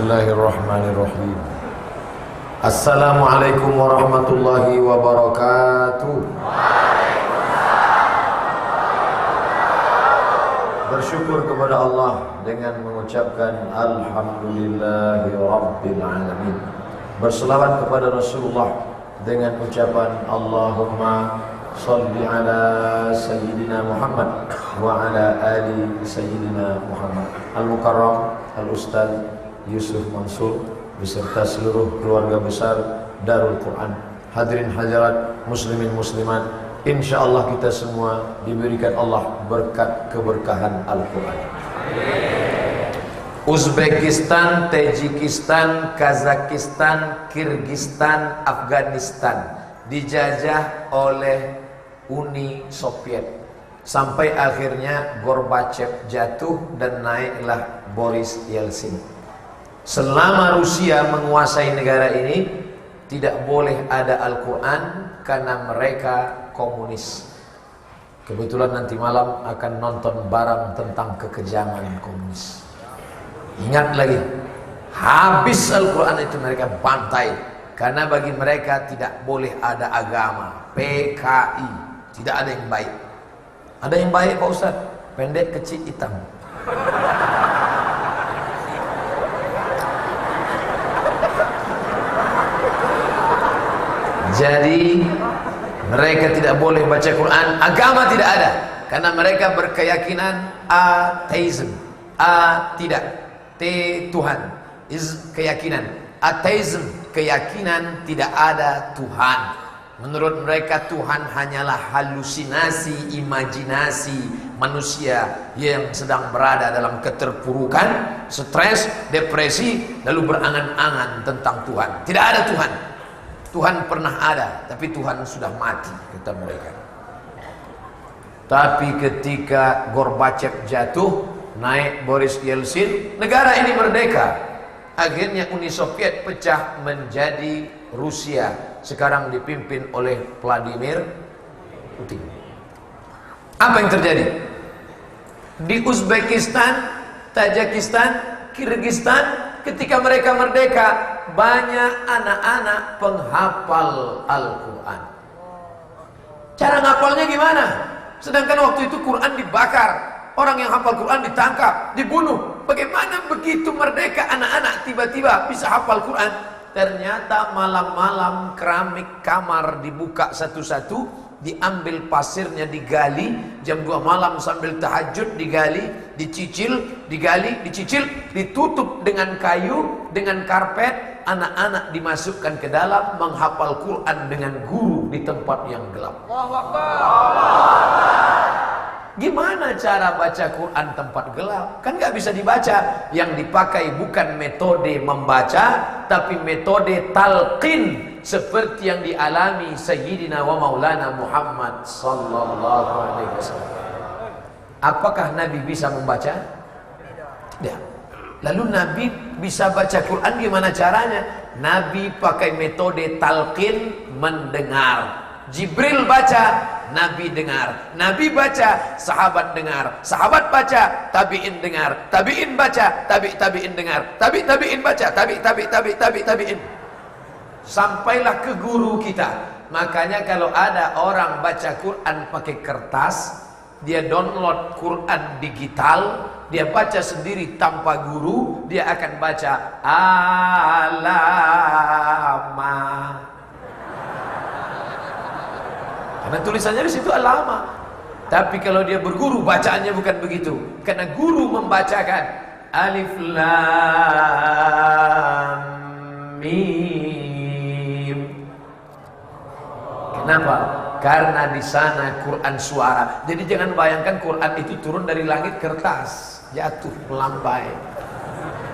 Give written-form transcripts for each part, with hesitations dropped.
Bismillahirrahmanirrahim. Assalamualaikum warahmatullahi wabarakatuh. Bersyukur kepada Allah dengan mengucapkan Alhamdulillahi Rabbil Alamin. Berselawat kepada Rasulullah dengan ucapan Allahumma salli ala Sayyidina Muhammad wa ala ali Sayyidina Muhammad. Al-Mukarram Al-Ustaz Yusuf Mansur beserta seluruh keluarga besar Darul Quran, hadirin hadirat muslimin muslimat, insyaallah kita semua diberikan Allah berkat keberkahan Al-Quran. Uzbekistan, Tajikistan, Kazakistan, Kirgistan, Afghanistan dijajah oleh Uni Soviet sampai akhirnya Gorbachev jatuh dan naiklah Boris Yeltsin. Selama Rusia menguasai negara ini tidak boleh ada Al-Quran karena mereka komunis. Kebetulan nanti malam akan nonton barang tentang kekejaman komunis. Ingat lagi, habis Al-Quran itu mereka bantai karena bagi mereka tidak boleh ada agama. PKI, tidak ada yang baik. Ada yang baik Pak Ustaz? Pendek, kecil, hitam. Jadi mereka tidak boleh baca Quran, agama tidak ada karena mereka berkeyakinan ateism. A tidak, T Tuhan, is keyakinan. Ateism keyakinan tidak ada Tuhan. Menurut mereka Tuhan hanyalah halusinasi, imajinasi manusia yang sedang berada dalam keterpurukan, stres, depresi, lalu berangan-angan tentang Tuhan. Tidak ada Tuhan. Tuhan pernah ada, tapi Tuhan sudah mati, kata mereka. Tapi ketika Gorbachev jatuh, naik Boris Yeltsin, negara ini merdeka. Akhirnya Uni Soviet pecah menjadi Rusia. Sekarang dipimpin oleh Vladimir Putin. Apa yang terjadi? Di Uzbekistan, Tajikistan, Kirgistan, ketika mereka merdeka, banyak anak-anak penghafal Al-Quran. Cara ngapalnya gimana? Sedangkan waktu itu Quran dibakar, orang yang hafal Quran ditangkap, dibunuh. Bagaimana begitu merdeka anak-anak tiba-tiba bisa hafal Quran? Ternyata malam-malam keramik kamar dibuka satu-satu, diambil pasirnya digali, jam 2 malam sambil tahajud digali, dicicil, digali, dicicil, ditutup dengan kayu, dengan karpet, anak-anak dimasukkan ke dalam menghafal Quran dengan guru di tempat yang gelap. Gimana cara baca Quran tempat gelap? Kan gak bisa dibaca. Yang dipakai bukan metode membaca, tapi metode talqin, seperti yang dialami Sayyidina wa Maulana Muhammad sallallahu alaihi wasallam. Apakah Nabi bisa membaca? Ya. Lalu Nabi bisa baca Quran gimana caranya? Nabi pakai metode talqin, mendengar. Jibril baca, Nabi dengar. Nabi baca, sahabat dengar. Sahabat baca, tabi'in dengar. Tabi'in baca, tabi'in dengar. Tabi'in baca, tabi'in. Sampailah ke guru kita. Makanya kalau ada orang baca Quran pakai kertas, dia download Quran digital, dia baca sendiri tanpa guru, dia akan baca alamah. Karena tulisannya di situ alama. Tapi kalau dia berguru, bacaannya bukan begitu. Karena guru membacakan alif lam mim. Kenapa? Karena di sana Quran suara. Jadi jangan bayangkan Quran itu turun dari langit kertas, jatuh melambai.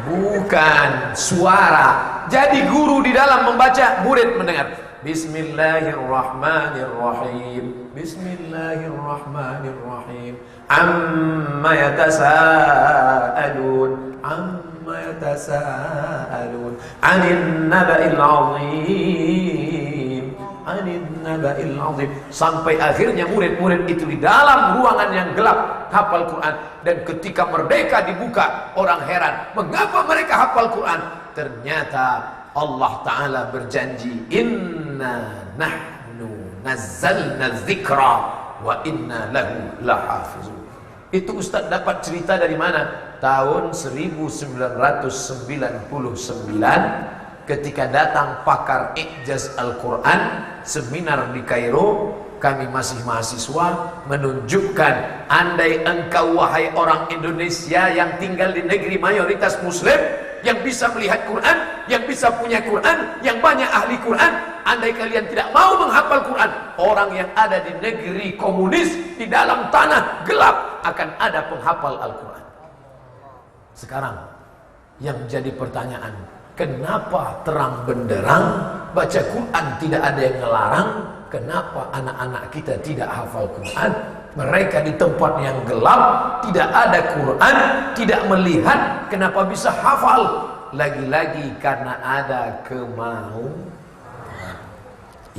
Bukan, suara. Jadi guru di dalam membaca, murid mendengar. Bismillahirrahmanirrahim. Bismillahirrahmanirrahim. Amma yatasaalun. Amma yatasaalun. Anin naba'il azim. Anin naba'il azim. Sampai akhirnya murid-murid itu di dalam ruangan yang gelap hafal Quran. Dan ketika merdeka dibuka, orang heran, mengapa mereka hafal Quran? ternyata Allah Ta'ala berjanji, inna nahnu nazzalna dzikra wa inna lahu lahafizun. Itu Ustaz dapat cerita dari mana? Tahun 1999 ketika datang pakar Ijaz Al-Quran seminar di Kairo. Kami masih mahasiswa, menunjukkan andai engkau wahai orang Indonesia yang tinggal di negeri mayoritas muslim, yang bisa melihat Quran, yang bisa punya Quran, yang banyak ahli Quran, andai kalian tidak mau menghafal Quran, orang yang ada di negeri komunis, di dalam tanah gelap akan ada penghafal Al-Quran. Sekarang yang jadi pertanyaan, kenapa terang benderang baca Quran tidak ada yang ngelarang? Kenapa anak-anak kita tidak hafal Quran? Mereka di tempat yang gelap, tidak ada Quran, tidak melihat, kenapa bisa hafal? Lagi-lagi karena ada kemauan.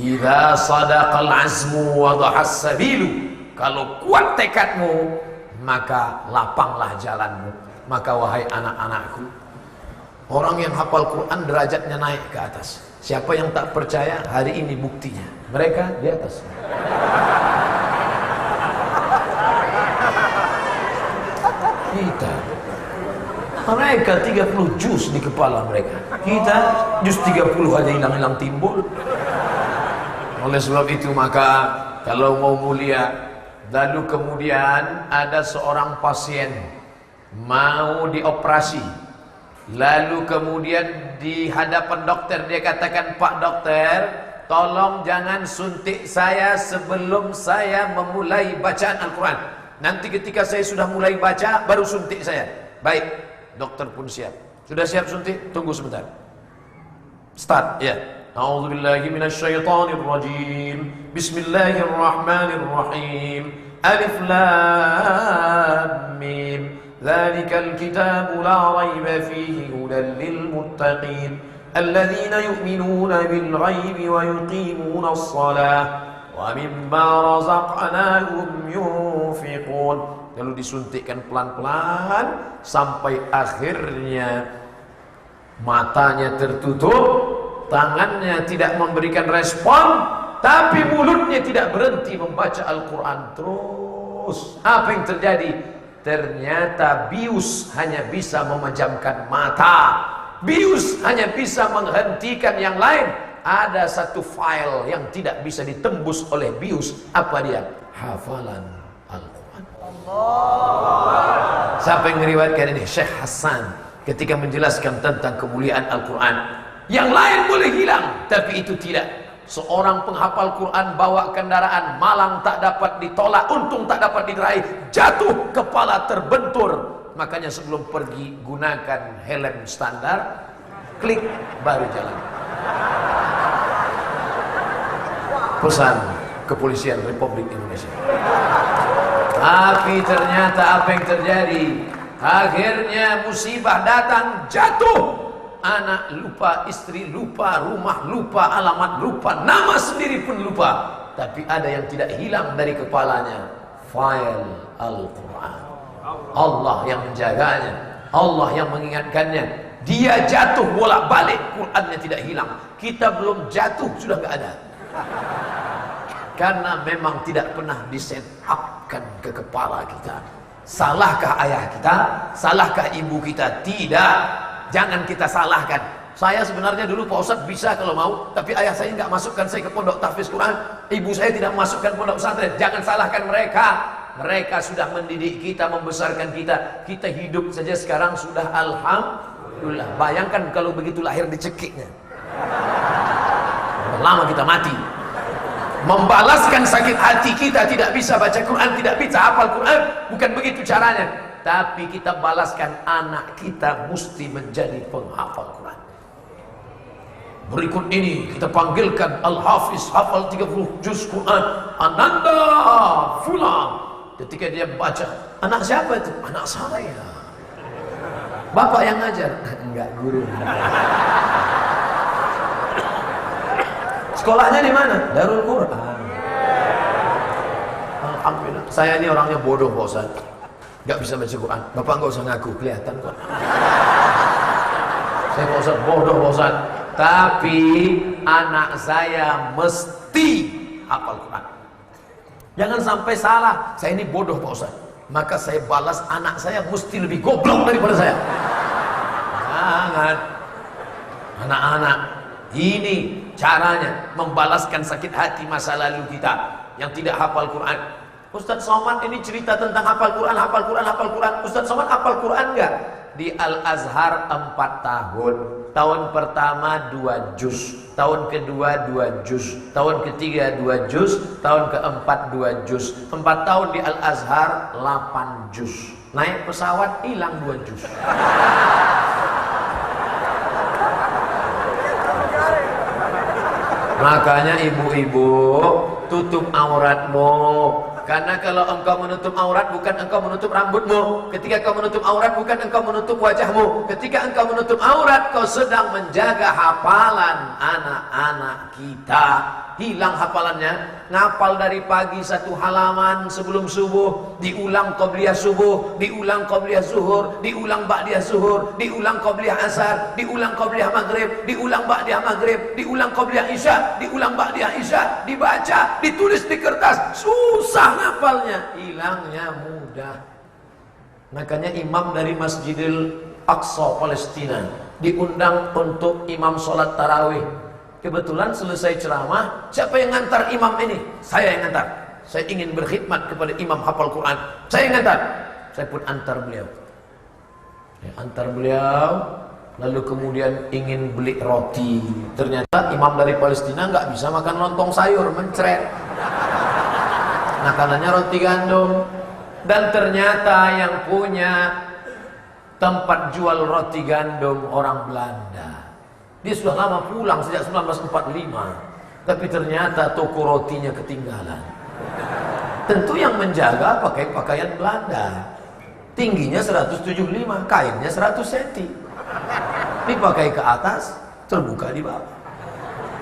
Idza sadaqal azmu wa dhahas sabilu. Kalau kuat tekadmu, maka lapanglah jalanmu. Maka wahai anak-anakku, orang yang hafal Quran derajatnya naik ke atas. Siapa yang tak percaya, hari ini buktinya. Mereka di atas. Kita, mereka 30 juz di kepala mereka. Kita juz 30 aja hilang-hilang timbul. Oleh sebab itu maka kalau mau mulia, lalu kemudian ada seorang pasien mau dioperasi. Lalu kemudian di hadapan dokter dia katakan, Pak dokter, tolong jangan suntik saya sebelum saya memulai bacaan Al-Quran. Nanti ketika saya sudah mulai baca, baru suntik saya. Baik, dokter pun siap. Sudah siap suntik? Tunggu sebentar. Start, ya. A'udzubillahi minasyaitonirrajim. Bismillahirrahmanirrahim. Alif lam mim. Dzalikal kitabu la raiba fihi hudan lil muttaqin alladzina yu'minuna bil ghaibi wa yuqimuna as-shalah wa mimma razaqnahum yunfiqun. Lalu disuntikkan pelan-pelan sampai akhirnya matanya tertutup, tangannya tidak memberikan respon, tapi mulutnya tidak berhenti membaca Al-Quran terus. Apa yang terjadi? Ternyata bius hanya bisa memejamkan mata, bius hanya bisa menghentikan yang lain. Ada satu file yang tidak bisa ditembus oleh bius. Apa dia? Hafalan Al-Quran. Siapa yang meriwayatkan ini? Syekh Hasan ketika menjelaskan tentang kemuliaan Al-Quran. Yang lain boleh hilang, tapi itu tidak. Seorang penghafal Quran bawa kendaraan, malang tak dapat ditolak, untung tak dapat diraih, jatuh, kepala terbentur. Makanya sebelum pergi gunakan helm standar, klik baru jalan. Pesan Kepolisian Republik Indonesia. Tapi ternyata apa yang terjadi? Akhirnya musibah datang, jatuh. Anak lupa, istri lupa, rumah lupa, alamat lupa, nama sendiri pun lupa. Tapi ada yang tidak hilang dari kepalanya, file Al-Quran. Allah yang menjaganya, Allah yang mengingatkannya. Dia jatuh bolak-balik, Qurannya tidak hilang. Kita belum jatuh, sudah gak ada. Karena memang tidak pernah diset-upkan ke kepala kita. Salahkah ayah kita? Salahkah ibu kita? Tidak. Jangan kita salahkan. Saya sebenarnya dulu Pak Ustadz bisa kalau mau, tapi ayah saya nggak masukkan saya ke pondok tahfiz Quran. Ibu saya tidak masukkan pondok pesantren. Jangan salahkan mereka. Mereka sudah mendidik kita, membesarkan kita. Kita hidup saja sekarang sudah alhamdulillah. Bayangkan kalau begitu lahir dicekiknya. Lama kita mati. Membalaskan sakit hati kita, tidak bisa baca Quran, tidak bisa hafal Quran. Bukan begitu caranya. Tapi kita balaskan, anak kita mesti menjadi penghafal Quran. Berikut ini kita panggilkan Al-Hafiz, hafal 30 juz Quran, Ananda Fulan. Ketika dia baca, anak siapa itu? Anak saya. Bapak yang ngajar? Enggak, guru. Sekolahnya di mana? Darul Quran. Alhamdulillah. Saya ini orangnya bodoh, Pak Ustaz. Gak bisa baca Quran. Bapak gak usah ngaku, kelihatan kok. Saya Pak Ustaz bodoh Pak Ustaz. Tapi anak saya mesti hafal Quran. Jangan sampai salah. Saya ini bodoh Pak Ustaz. Maka saya balas anak saya mesti lebih goblok daripada saya. Jangan. Anak-anak, ini caranya membalaskan sakit hati masa lalu kita yang tidak hafal Quran. Ustaz Somad ini cerita tentang hafal Quran, hafal Quran, hafal Quran. Ustaz Somad hafal Quran enggak? Di Al-Azhar 4 tahun. Tahun pertama 2 juz, tahun kedua 2 juz, tahun ketiga 2 juz, tahun keempat 2 juz. 4 tahun di Al-Azhar 8 juz. Naik pesawat hilang 2 juz. Makanya ibu-ibu, tutup auratmu. Karena kalau engkau menutup aurat, bukan engkau menutup rambutmu. Ketika engkau menutup aurat, bukan engkau menutup wajahmu. Ketika engkau menutup aurat, kau sedang menjaga hafalan anak-anak kita. Hilang hafalannya. Ngapal dari pagi 1 halaman sebelum subuh, diulang qobliyah subuh, diulang qobliyah zuhur, diulang ba'diyah zuhur, diulang qobliyah asar, diulang qobliyah maghrib, diulang ba'diyah maghrib, diulang qobliyah isya, diulang ba'diyah isya, dibaca, ditulis di kertas. Susah ngapalnya, hilangnya mudah. Makanya imam dari Masjidil Aqsa Palestina diundang untuk imam sholat tarawih. Kebetulan selesai ceramah, siapa yang ngantar imam ini? Saya yang ngantar. Saya ingin berkhidmat kepada imam hafal Quran. Saya yang ngantar. Saya pun antar beliau. Saya antar beliau, lalu kemudian ingin beli roti. Ternyata imam dari Palestina nggak bisa makan lontong sayur, mencret. Makanannya roti gandum. Dan ternyata yang punya tempat jual roti gandum orang Belanda. Dia sudah lama pulang sejak 1945. Tapi ternyata toko rotinya ketinggalan. Tentu yang menjaga pakai pakaian Belanda. Tingginya 175, kainnya 100 cm. Dipakai ke atas, terbuka di bawah.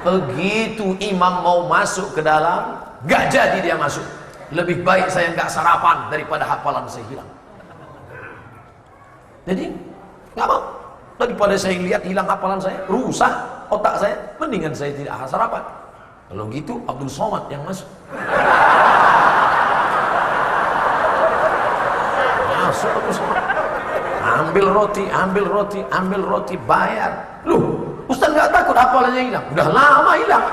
Begitu imam mau masuk ke dalam, gak jadi dia masuk. Lebih baik saya gak sarapan daripada hafalan saya hilang. Jadi gak mau. Daripada saya lihat hilang hafalan saya, rusak otak saya, mendingan saya tidak sarapan. Kalau gitu Abdul Somad yang masuk. Masuk Abdul Somad. Ambil roti, bayar. Loh, Ustaz nggak takut hafalannya hilang? Udah lama hilang.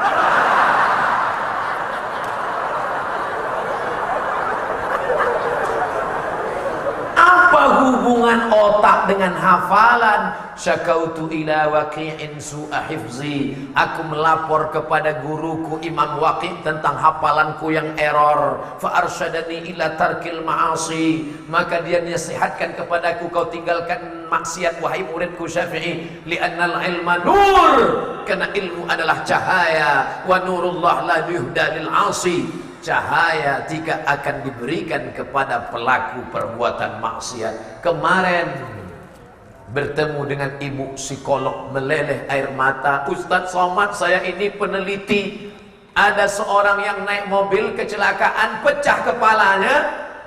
Hubungan otak dengan hafalan. Syakautu ila Waqi'in su'a hifzi. Aku melapor kepada guruku Imam Waqi' tentang hafalanku yang error. Fa arsyadani ila tarkil ma'asi. Maka dia nasihatkan kepadaku, kau tinggalkan maksiat wahai muridku Syafi'i. Li'annal ilma nur. Karena ilmu adalah cahaya. Wa nurullah la yuhda lil 'asi. Cahaya jika akan diberikan kepada pelaku perbuatan maksiat. Kemarin bertemu dengan ibu psikolog, meleleh air mata. Ustaz Somad, saya ini peneliti. Ada seorang yang naik mobil kecelakaan, pecah kepalanya.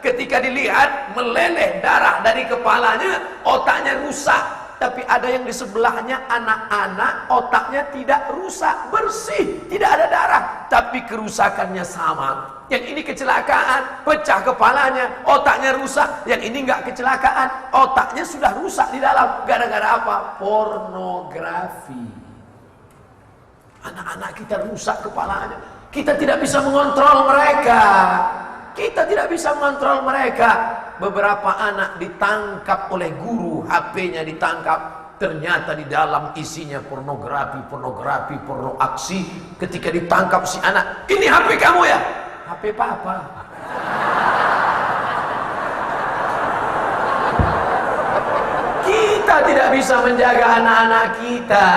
Ketika dilihat meleleh darah dari kepalanya, otaknya rusak. Tapi ada yang di sebelahnya anak-anak, otaknya tidak rusak, bersih, tidak ada darah, tapi kerusakannya sama. Yang ini kecelakaan, pecah kepalanya, otaknya rusak. Yang ini enggak kecelakaan, otaknya sudah rusak di dalam. Gara-gara apa? Pornografi. Anak-anak kita rusak kepalanya. Kita tidak bisa mengontrol mereka. Kita tidak bisa mengontrol mereka. Beberapa anak ditangkap oleh guru, HP-nya ditangkap. Ternyata di dalam isinya pornografi, porno aksi. Ketika ditangkap si anak, ini HP kamu ya? HP papa. Kita tidak bisa menjaga anak-anak kita.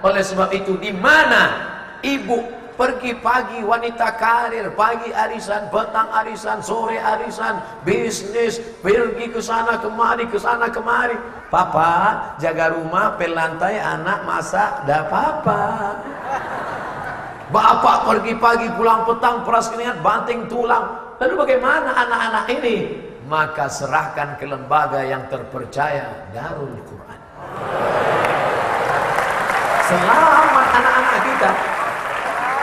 Oleh sebab itu, di mana ibu pergi pagi wanita karir, pagi arisan, petang arisan, sore arisan, bisnis, pergi ke sana kemari, Papa jaga rumah, pel lantai, anak masak, dah papa. Bapak pergi pagi, pulang petang, peras keringat, banting tulang. Lalu bagaimana anak-anak ini? Maka serahkan ke lembaga yang terpercaya, Darul Quran. Selamat anak-anak kita.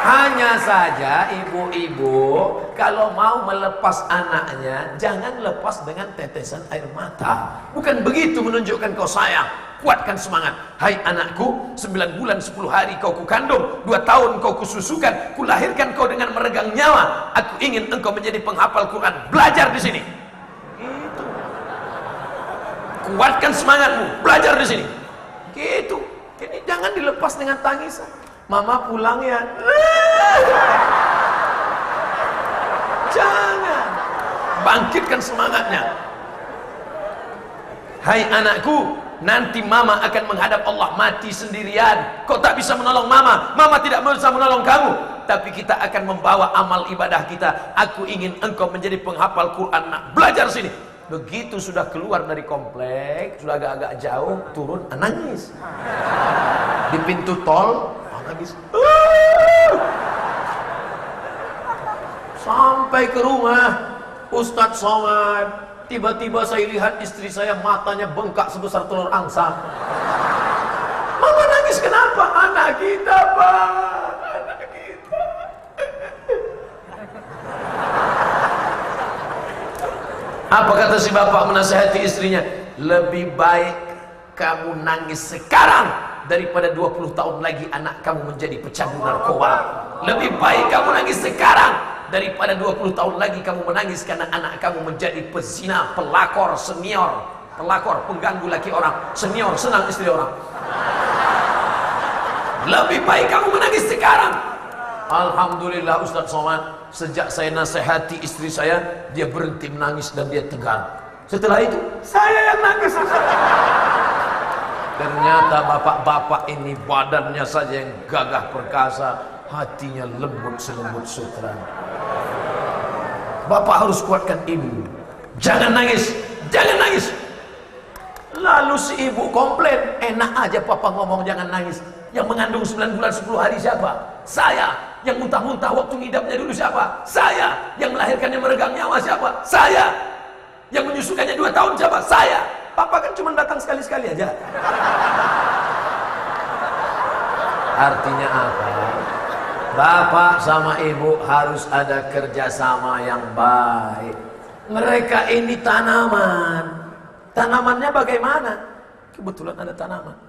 Hanya saja ibu-ibu kalau mau melepas anaknya, jangan lepas dengan tetesan air mata. Bukan begitu menunjukkan kau sayang. Kuatkan semangat. Hai anakku, 9 bulan 10 hari kau kukandung, 2 tahun kau kususukan, kulahirkan kau dengan meregang nyawa. Aku ingin engkau menjadi penghafal Quran. Belajar di sini. Gitu. Kuatkan semangatmu, belajar di sini. Gitu. Ini jangan dilepas dengan tangisan. Mama pulang ya. Jangan. Bangkitkan semangatnya. Hai anakku, nanti mama akan menghadap Allah mati sendirian. Kau tak bisa menolong mama, mama tidak bisa menolong kamu. Tapi kita akan membawa amal ibadah kita. Aku ingin engkau menjadi penghafal Quran. Nak, belajar sini. Begitu sudah keluar dari komplek, sudah agak-agak jauh, turun, nangis. Di pintu tol, nangis. Sampai ke rumah, Ustadz Somad, tiba-tiba saya lihat istri saya matanya bengkak sebesar telur angsa. Mama nangis kenapa? Anak kita, Pak. Anak kita. Apa kata si bapak menasihati istrinya? Lebih baik kamu nangis sekarang daripada 20 tahun lagi anak kamu menjadi pecandu narkoba. Lebih baik kamu nangis sekarang daripada 20 tahun lagi kamu menangis karena anak kamu menjadi pezina, pelakor, senior, pelakor, pengganggu laki orang, senior, senang istri orang. Lebih baik kamu menangis sekarang. Alhamdulillah Ustadz Somad, sejak saya nasihati istri saya, dia berhenti menangis dan dia tegar. Setelah itu, saya yang nangis. Ternyata bapak-bapak ini badannya saja yang gagah perkasa, hatinya lembut selembut sutra. Bapak harus kuatkan ibu. Jangan nangis, jangan nangis. Lalu si ibu komplain, enak aja papa ngomong jangan nangis. Yang mengandung 9 bulan 10 hari siapa? Saya. Yang muntah-muntah waktu ngidapnya dulu siapa? Saya. Yang melahirkannya meregang nyawa siapa? Saya. Yang menyusukannya 2 tahun siapa? Saya. Papa kan cuma datang sekali-sekali aja. Artinya apa? Bapak sama ibu harus ada kerjasama yang baik. Mereka ini tanaman. Tanamannya bagaimana? Kebetulan ada tanaman.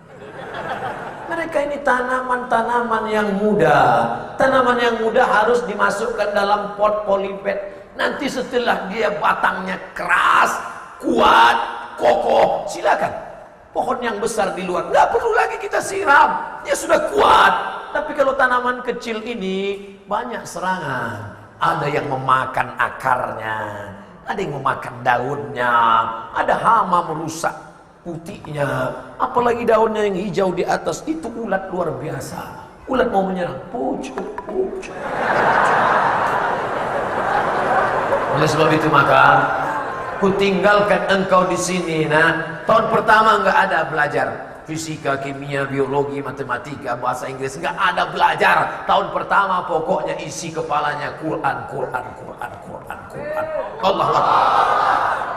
Mereka ini tanaman-tanaman yang muda. Tanaman yang muda harus dimasukkan dalam pot polybag. Nanti setelah dia batangnya keras, kuat, kokoh, silakan. Pohon yang besar di luar, nggak perlu lagi kita siram. Dia sudah kuat. Tapi kalau tanaman kecil ini banyak serangan. Ada yang memakan akarnya, ada yang memakan daunnya, ada hama merusak putihnya, apalagi daunnya yang hijau di atas itu ulat luar biasa. Ulat mau menyerang, pucuk. Oleh sebab itu maka ku tinggalkan engkau di sini. Nah, tahun pertama enggak ada belajar fisika, kimia, biologi, matematika, bahasa Inggris, enggak ada belajar. Tahun pertama pokoknya isi kepalanya Quran. Allah Akbar.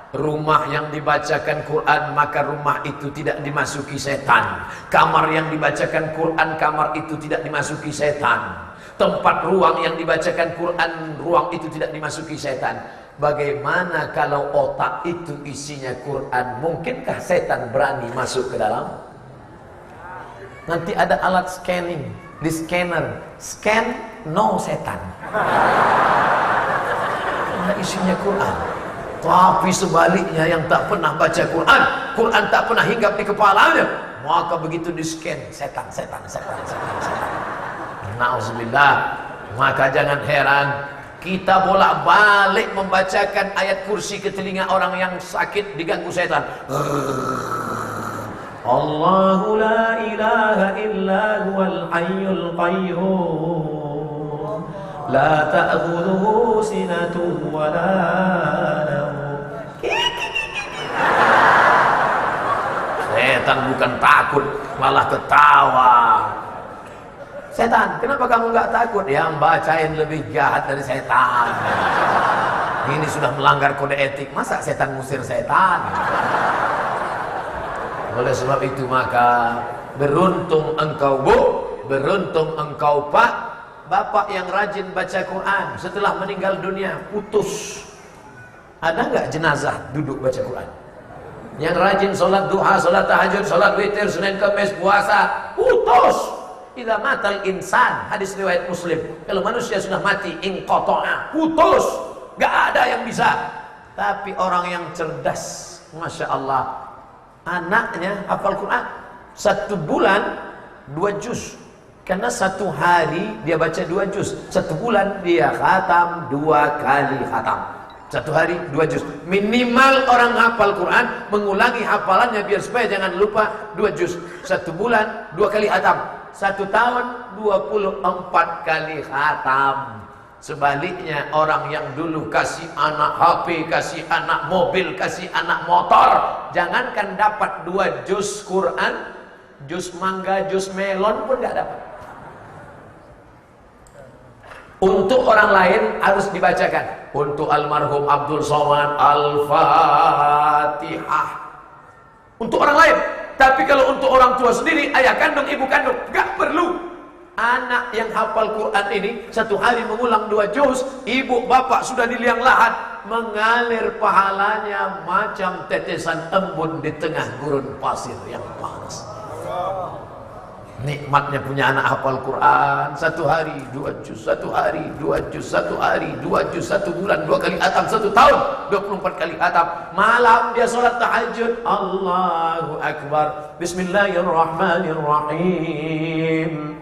Rumah yang dibacakan Quran, maka rumah itu tidak dimasuki setan. Kamar yang dibacakan Quran, kamar itu tidak dimasuki setan. Tempat ruang yang dibacakan Quran, ruang itu tidak dimasuki setan. Bagaimana kalau otak itu isinya Quran? Mungkinkah setan berani masuk ke dalam? Nanti ada alat scanning, di scanner, scan no setan. Karena isinya Quran. Tapi sebaliknya yang tak pernah baca Quran, Quran tak pernah hinggap di kepalanya, maka begitu di scan setan. Nauzubillah. Maka jangan heran kita bolak-balik membacakan ayat kursi ke telinga orang yang sakit diganggu setan. Allahu la ilaha illa huwal hayyul qayyum la ta'khudhuhu sinatun wa la nawm. Setan bukan takut, malah ketawa. Setan, kenapa kamu nggak takut? Yang bacain lebih jahat dari setan. Ini sudah melanggar kode etik. Masa setan ngusir setan? Oleh sebab itu maka Beruntung engkau Bu, beruntung engkau Pak, bapak yang rajin baca Quran setelah meninggal dunia putus. Ada nggak jenazah duduk baca Quran? Yang rajin sholat duha, sholat tahajud, sholat witir, Senin Kamis, puasa, putus. Idza matal insan, hadis riwayat Muslim, kalau manusia sudah mati inqata'a, putus, nggak ada yang bisa. Tapi orang yang cerdas, Masya Allah, anaknya hafal Quran 1 bulan 2 juz. Karena 1 hari dia baca 2 juz, 1 bulan dia khatam 2 kali khatam. 1 hari 2 juz. Minimal orang hafal Quran mengulangi hafalannya biar supaya jangan lupa 2 juz. 1 bulan 2 kali khatam. 1 tahun 24 kali khatam. Sebaliknya orang yang dulu kasih anak HP, kasih anak mobil, kasih anak motor, jangankan dapat 2 juz Quran, juz mangga, juz melon pun gak dapat. Untuk orang lain harus dibacakan. Untuk almarhum Abdul Somad Al-Fatihah. Untuk orang lain. Tapi kalau untuk orang tua sendiri, ayah kandung, ibu kandung, gak perlu. Anak yang hafal Quran ini 1 hari mengulang 2 juz, ibu bapak sudah di liang lahat, mengalir pahalanya macam tetesan embun di tengah gurun pasir yang panas. Nikmatnya punya anak hafal Quran 1 hari 2 juz, 1 hari 2 juz, 1 hari 2 juz, 1 bulan 2 kali khatam, 1 tahun 24 kali khatam. Malam dia sholat tahajud, Allahu Akbar, Bismillahirrahmanirrahim,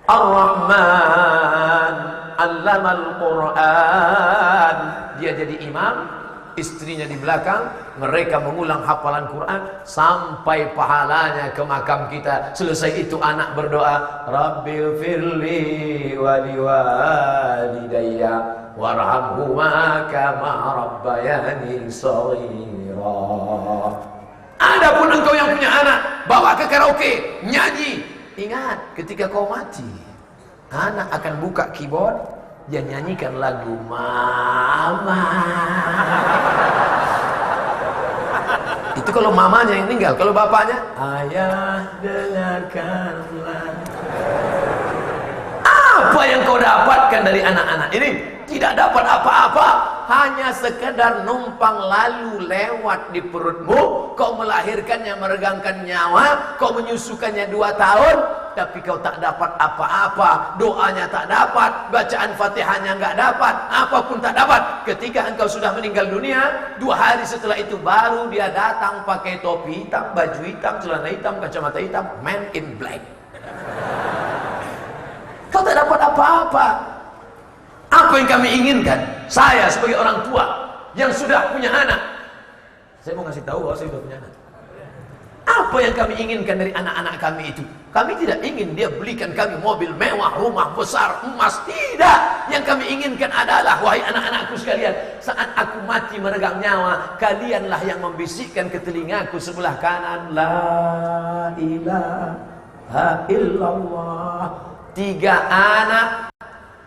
Ar-Rahman Allamal Quran. Dia jadi imam, istrinya di belakang, mereka mengulang hafalan Quran sampai pahalanya ke makam kita. Selesai itu anak berdoa, Rabbil firli waliwalidayya warhamhuma kama rabbayani shaghira. Adapun engkau yang punya anak, bawa ke karaoke, nyanyi. Ingat, ketika kau mati, anak akan buka keyboard, dia nyanyikan lagu Mama. Itu kalau mamanya yang meninggal. Kalau bapaknya, ayah dengarkanlah. Apa yang kau dapatkan dari anak-anak ini? Tidak dapat apa-apa, hanya sekedar numpang lalu lewat di perutmu. Kau melahirkannya, meregangkan nyawa, kau menyusukannya 2 tahun, tapi kau tak dapat apa-apa. Doanya tak dapat, bacaan Fatihahnya enggak dapat, apapun tak dapat. Ketika engkau sudah meninggal dunia, 2 hari setelah itu baru dia datang pakai topi hitam, baju hitam, celana hitam, kacamata hitam, man in black. Kau tak dapat apa-apa. Apa yang kami inginkan? Saya sebagai orang tua yang sudah punya anak, saya mau ngasih tahu bahwa saya sudah punya anak. Apa yang kami inginkan dari anak-anak kami itu? Kami tidak ingin dia belikan kami mobil mewah, rumah besar, emas. Tidak. Yang kami inginkan adalah, wahai anak-anakku sekalian, saat aku mati meregang nyawa, kalianlah yang membisikkan ke telingaku sebelah kanan, la ilaha illallah. 3 anak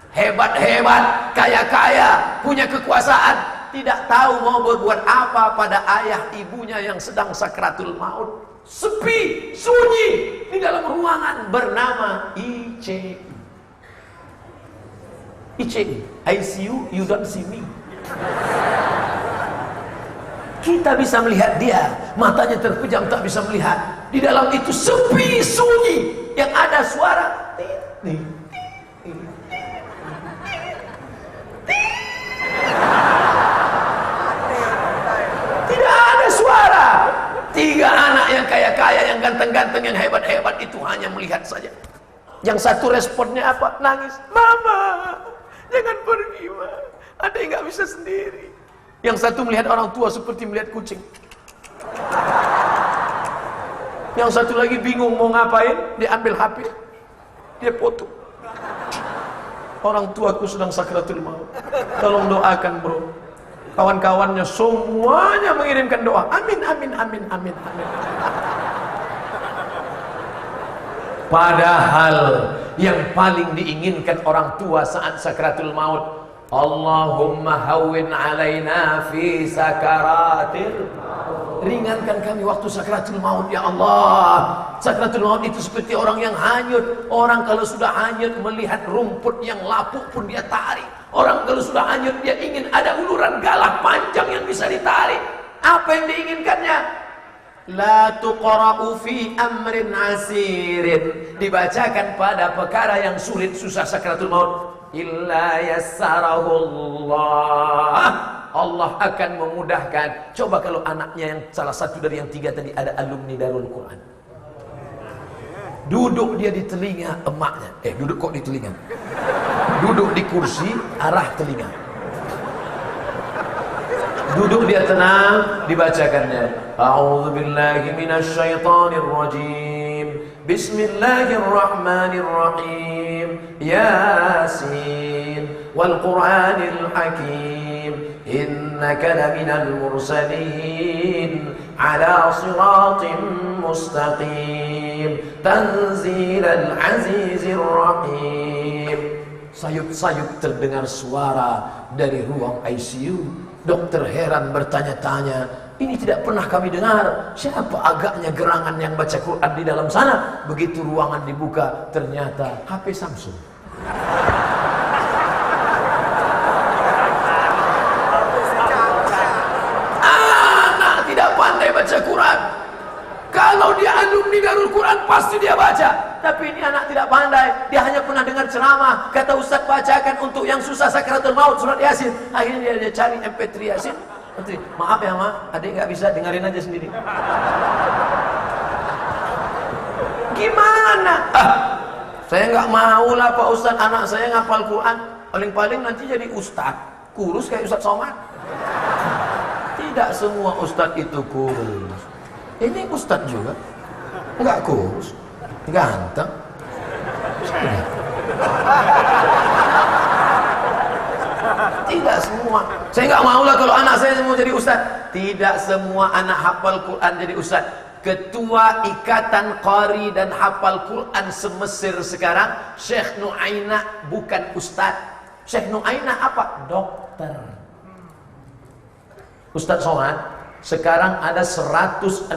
hebat-hebat, kaya-kaya, punya kekuasaan, tidak tahu mau berbuat apa pada ayah ibunya yang sedang sakratul maut. Sepi, sunyi di dalam ruangan bernama ICU. ICU, ICU, you don't see me. Kita bisa melihat dia, matanya terpejam tak bisa melihat. Di dalam itu sepi, sunyi, yang ada suara tidak ada suara. 3 anak yang kaya-kaya, yang ganteng-ganteng, yang hebat-hebat itu hanya melihat saja. Yang satu responnya apa? Nangis. Mama, jangan pergi, Ma. Ada yang gak bisa sendiri. Yang satu melihat orang tua seperti melihat kucing. Yang satu lagi bingung mau ngapain, dia ambil HP, dia foto. Orang tuaku sedang sakratul maut, tolong doakan bro. Kawan-kawannya semuanya mengirimkan doa, amin, amin, amin, amin, amin. Padahal yang paling diinginkan orang tua saat sakratul maut, Allahumma hawwin alaina fi sakaratil maut. ringankan kami waktu sakratul maut ya Allah. Sakratul maut itu seperti orang yang hanyut. Orang kalau sudah hanyut melihat rumput yang lapuk pun dia tarik. Orang kalau sudah hanyut dia ingin ada uluran galah panjang yang bisa ditarik. Apa yang diinginkannya? La tuqra'u fi amrin asirin, dibacakan pada perkara yang sulit susah sakratul maut, illa yassarahullah, Allah akan memudahkan. Coba kalau anaknya yang salah satu dari yang 3 tadi ada alumni Darul Quran, duduk dia di telinga emaknya, duduk kok di telinga, duduk di kursi arah telinga, duduk dia tenang, dibacakannya A'udzu billahi minasyaitonir rajim, Bismillahirrahmanirrahim, Yasin wal Qur'anil Hakim, innaka laminal mursalin ala siratim mustaqim, tanzilal azizir rahim. Sayup-sayup terdengar suara dari ruang ICU. Dokter heran bertanya-tanya, ini tidak pernah kami dengar. Siapa agaknya gerangan yang baca Quran di dalam sana? Begitu ruangan dibuka, ternyata HP Samsung. Anak tidak pandai baca Quran. Kalau dia alumni Darul Quran pasti dia baca. Tapi ini anak tidak pandai. Dia hanya pernah dengar ceramah. Kata Ustaz bacakan untuk yang susah sakratul maut surat Yasin. Akhirnya dia cari MP3 Yasin. Maaf ya Ma, adik nggak bisa, dengerin aja sendiri. Gimana? Saya nggak mau lah Pak Ustaz anak saya ngapal Quran. Paling-paling nanti jadi Ustaz kurus kayak Ustaz Somad. Tidak semua Ustaz itu kurus. Ini Ustaz juga nggak kurus, ganteng. Tidak semua. Saya nggak mau lah kalau anak saya mau jadi ustaz. Tidak semua anak hafal Quran jadi ustaz. Ketua Ikatan Qari dan Hafal Quran se-Mesir sekarang, Syekh Nu'aina, bukan ustaz. Syekh Nu'aina apa? Dokter. Ustaz Somad, sekarang ada 160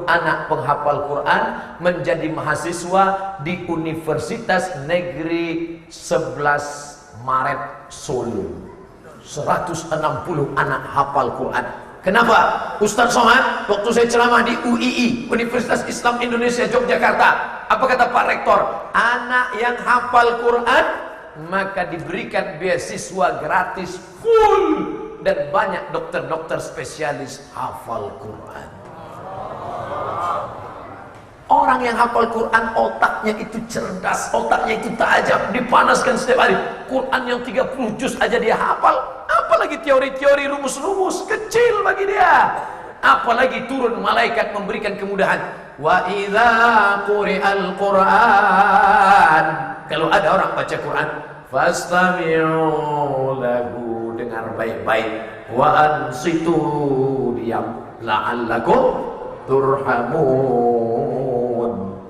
anak penghafal Quran menjadi mahasiswa di Universitas Negeri 11 Maret Solo. 160 anak hafal Quran. Kenapa? Ustaz Somad, waktu saya ceramah di UII, Universitas Islam Indonesia Yogyakarta, apa kata Pak Rektor? Anak yang hafal Quran maka diberikan beasiswa gratis full. Dan banyak dokter-dokter spesialis hafal Quran. Orang yang hafal Quran otaknya itu cerdas, otaknya itu tajam, dipanaskan setiap hari. Quran yang 30 juz aja dia hafal, apalagi teori-teori, rumus-rumus kecil bagi dia. Apalagi turun malaikat memberikan kemudahan. Wa idza quri'al Quran, kalau ada orang baca Quran, fastami'u lahu, dengar baik-baik, wa ansitu, diam, la'allakum turhamun.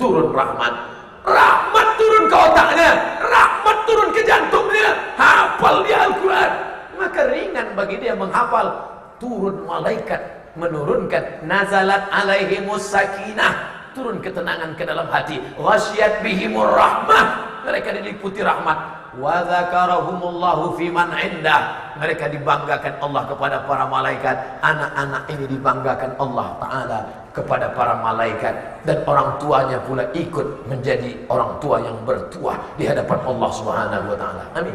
Turun rahmat, rahmat turun ke otaknya, rahmat turun ke jantungnya, hafal dia Al-Quran, maka ringan bagi dia menghafal. Turun malaikat menurunkan, nazalat alaihimus sakinah, turun ketenangan ke dalam hati, ghasyiyat bihimur rahmah, mereka diliputi rahmat. Wa dzakarahumullahu fi man indah, mereka dibanggakan Allah kepada para malaikat. Anak-anak ini dibanggakan Allah Ta'ala kepada para malaikat, dan orang tuanya pula ikut menjadi orang tua yang bertuah di hadapan Allah Subhanahu wa Ta'ala. Amin.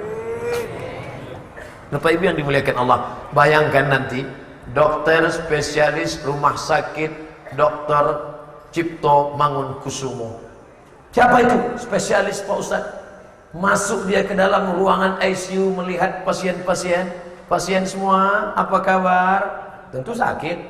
Bapak Ibu yang dimuliakan Allah, bayangkan nanti dokter spesialis rumah sakit Dr. Cipto Mangunkusumo. Siapa itu spesialis Pak Ustaz? Masuk dia ke dalam ruangan ICU melihat pasien-pasien. Pasien semua, apa kabar? Tentu sakit.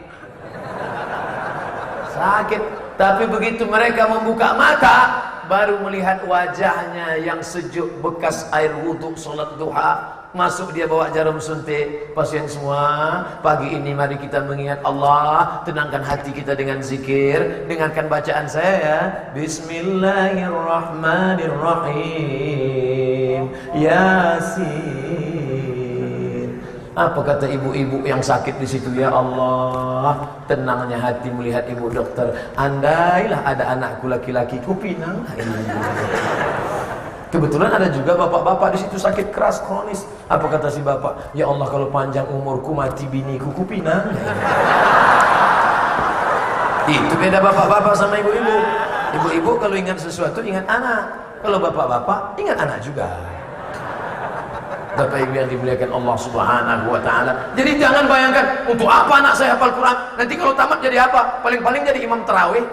Sakit. Tapi begitu mereka membuka mata, baru melihat wajahnya yang sejuk bekas air wudhu sholat duha. Masuk dia bawa jarum suntik. Pasien semua, pagi ini mari kita mengingat Allah, tenangkan hati kita dengan zikir. Dengarkan bacaan saya ya. Bismillahirrahmanirrahim, Yasin Apa kata ibu-ibu yang sakit di situ? Ya Allah, tenangnya hati melihat ibu dokter. Andailah ada anakku laki-laki, ku pinang. Kebetulan ada juga bapak-bapak di situ sakit keras kronis. Apa kata si bapak? Ya Allah, kalau panjang umurku mati biniku, ku pinang. Itu beda bapak-bapak sama ibu-ibu. Ibu-ibu kalau ingat sesuatu ingat anak. Kalau bapak-bapak ingat anak juga. Bapak Ibu yang dimuliakan Allah Subhanahu wa taala. Jadi jangan bayangkan, untuk apa anak saya hafal Quran? Nanti kalau tamat jadi apa? Paling-paling jadi imam tarawih.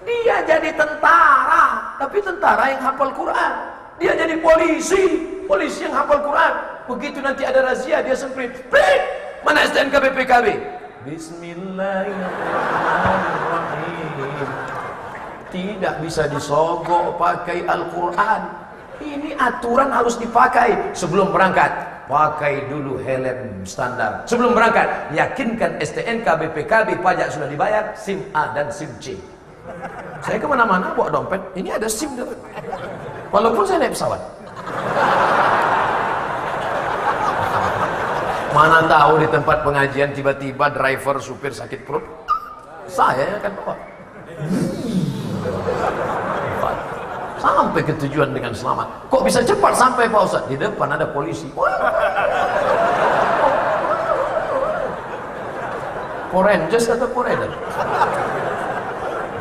Dia jadi tentara, tapi tentara yang hafal Quran. Dia jadi polisi, polisi yang hafal Quran. Begitu nanti ada razia, dia semprit. Prit! Mana STNK BPKB? Bismillahirrahmanirrahim. Tidak bisa disogok pakai Al-Quran. Ini aturan harus dipakai sebelum berangkat. Pakai dulu helm standar. Sebelum berangkat, yakinkan STNK, BPKB, pajak sudah dibayar, SIM A dan SIM C. Saya kemana-mana bawa dompet, ini ada SIM dapat. Walaupun saya naik pesawat. Mana tahu di tempat pengajian tiba-tiba driver, supir sakit perut, saya yang akan bawa. Sampai ke tujuan dengan selamat. Kok bisa cepat sampai Pak Ustaz? Di depan ada polisi. Porenjes atau Porenjes?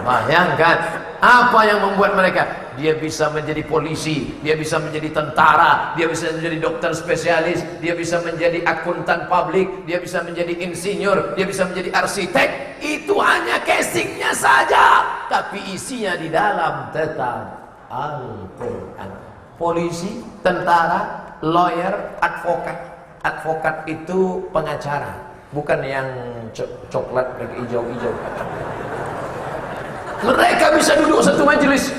Bayangkan apa yang membuat mereka. Dia bisa menjadi polisi, dia bisa menjadi tentara, dia bisa menjadi dokter spesialis, dia bisa menjadi akuntan publik, dia bisa menjadi insinyur, dia bisa menjadi arsitek. Itu hanya casingnya saja, tapi isinya di dalam tetap Al-Quran. Polisi, tentara, lawyer, advokat. Advokat itu pengacara, bukan yang coklat hijau-hijau. Mereka bisa duduk satu majelis.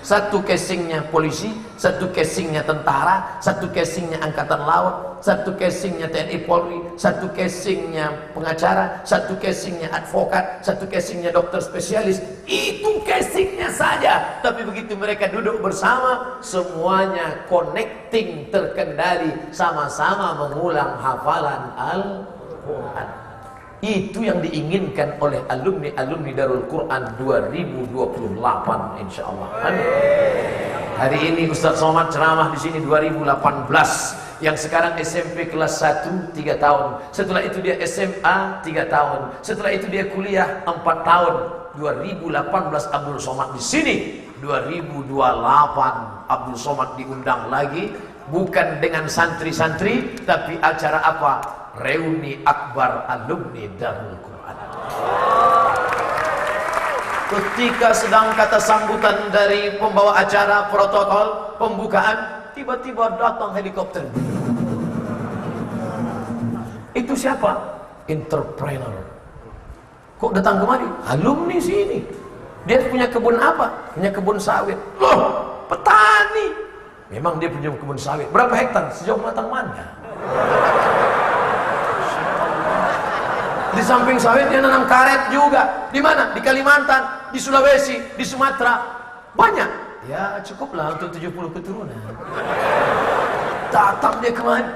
Satu casingnya polisi, satu casingnya tentara, satu casingnya angkatan laut, satu casingnya TNI Polri, satu casingnya pengacara, satu casingnya advokat, satu casingnya dokter spesialis. Itu casingnya saja. Tapi begitu mereka duduk bersama, semuanya connecting, terkendali, sama-sama mengulang hafalan Al-Quran. Itu yang diinginkan oleh alumni Darul Quran 2028 insyaallah. Amin. Hari ini Ustaz Somad ceramah di sini 2018. Yang sekarang SMP kelas 1 3 tahun. Setelah itu dia SMA 3 tahun. Setelah itu dia kuliah 4 tahun. 2018 Abdul Somad di sini. 2028 Abdul Somad diundang lagi, bukan dengan santri-santri, tapi acara apa? Reuni akbar alumni Darul Quran. Ketika sedang kata sambutan dari pembawa acara, protokol pembukaan, tiba-tiba datang helikopter. Itu siapa? Entrepreneur. Kok datang kemari? Alumni sini. Dia punya kebun apa? Punya kebun sawit. Loh, petani. Memang dia punya kebun sawit. Berapa hektar? Sejauh matang mana? Di samping sawit dia nanam karet juga. Di mana? Di Kalimantan, di Sulawesi, di Sumatera. Banyak. Ya cukuplah untuk 70 keturunan. Datang dia kemari.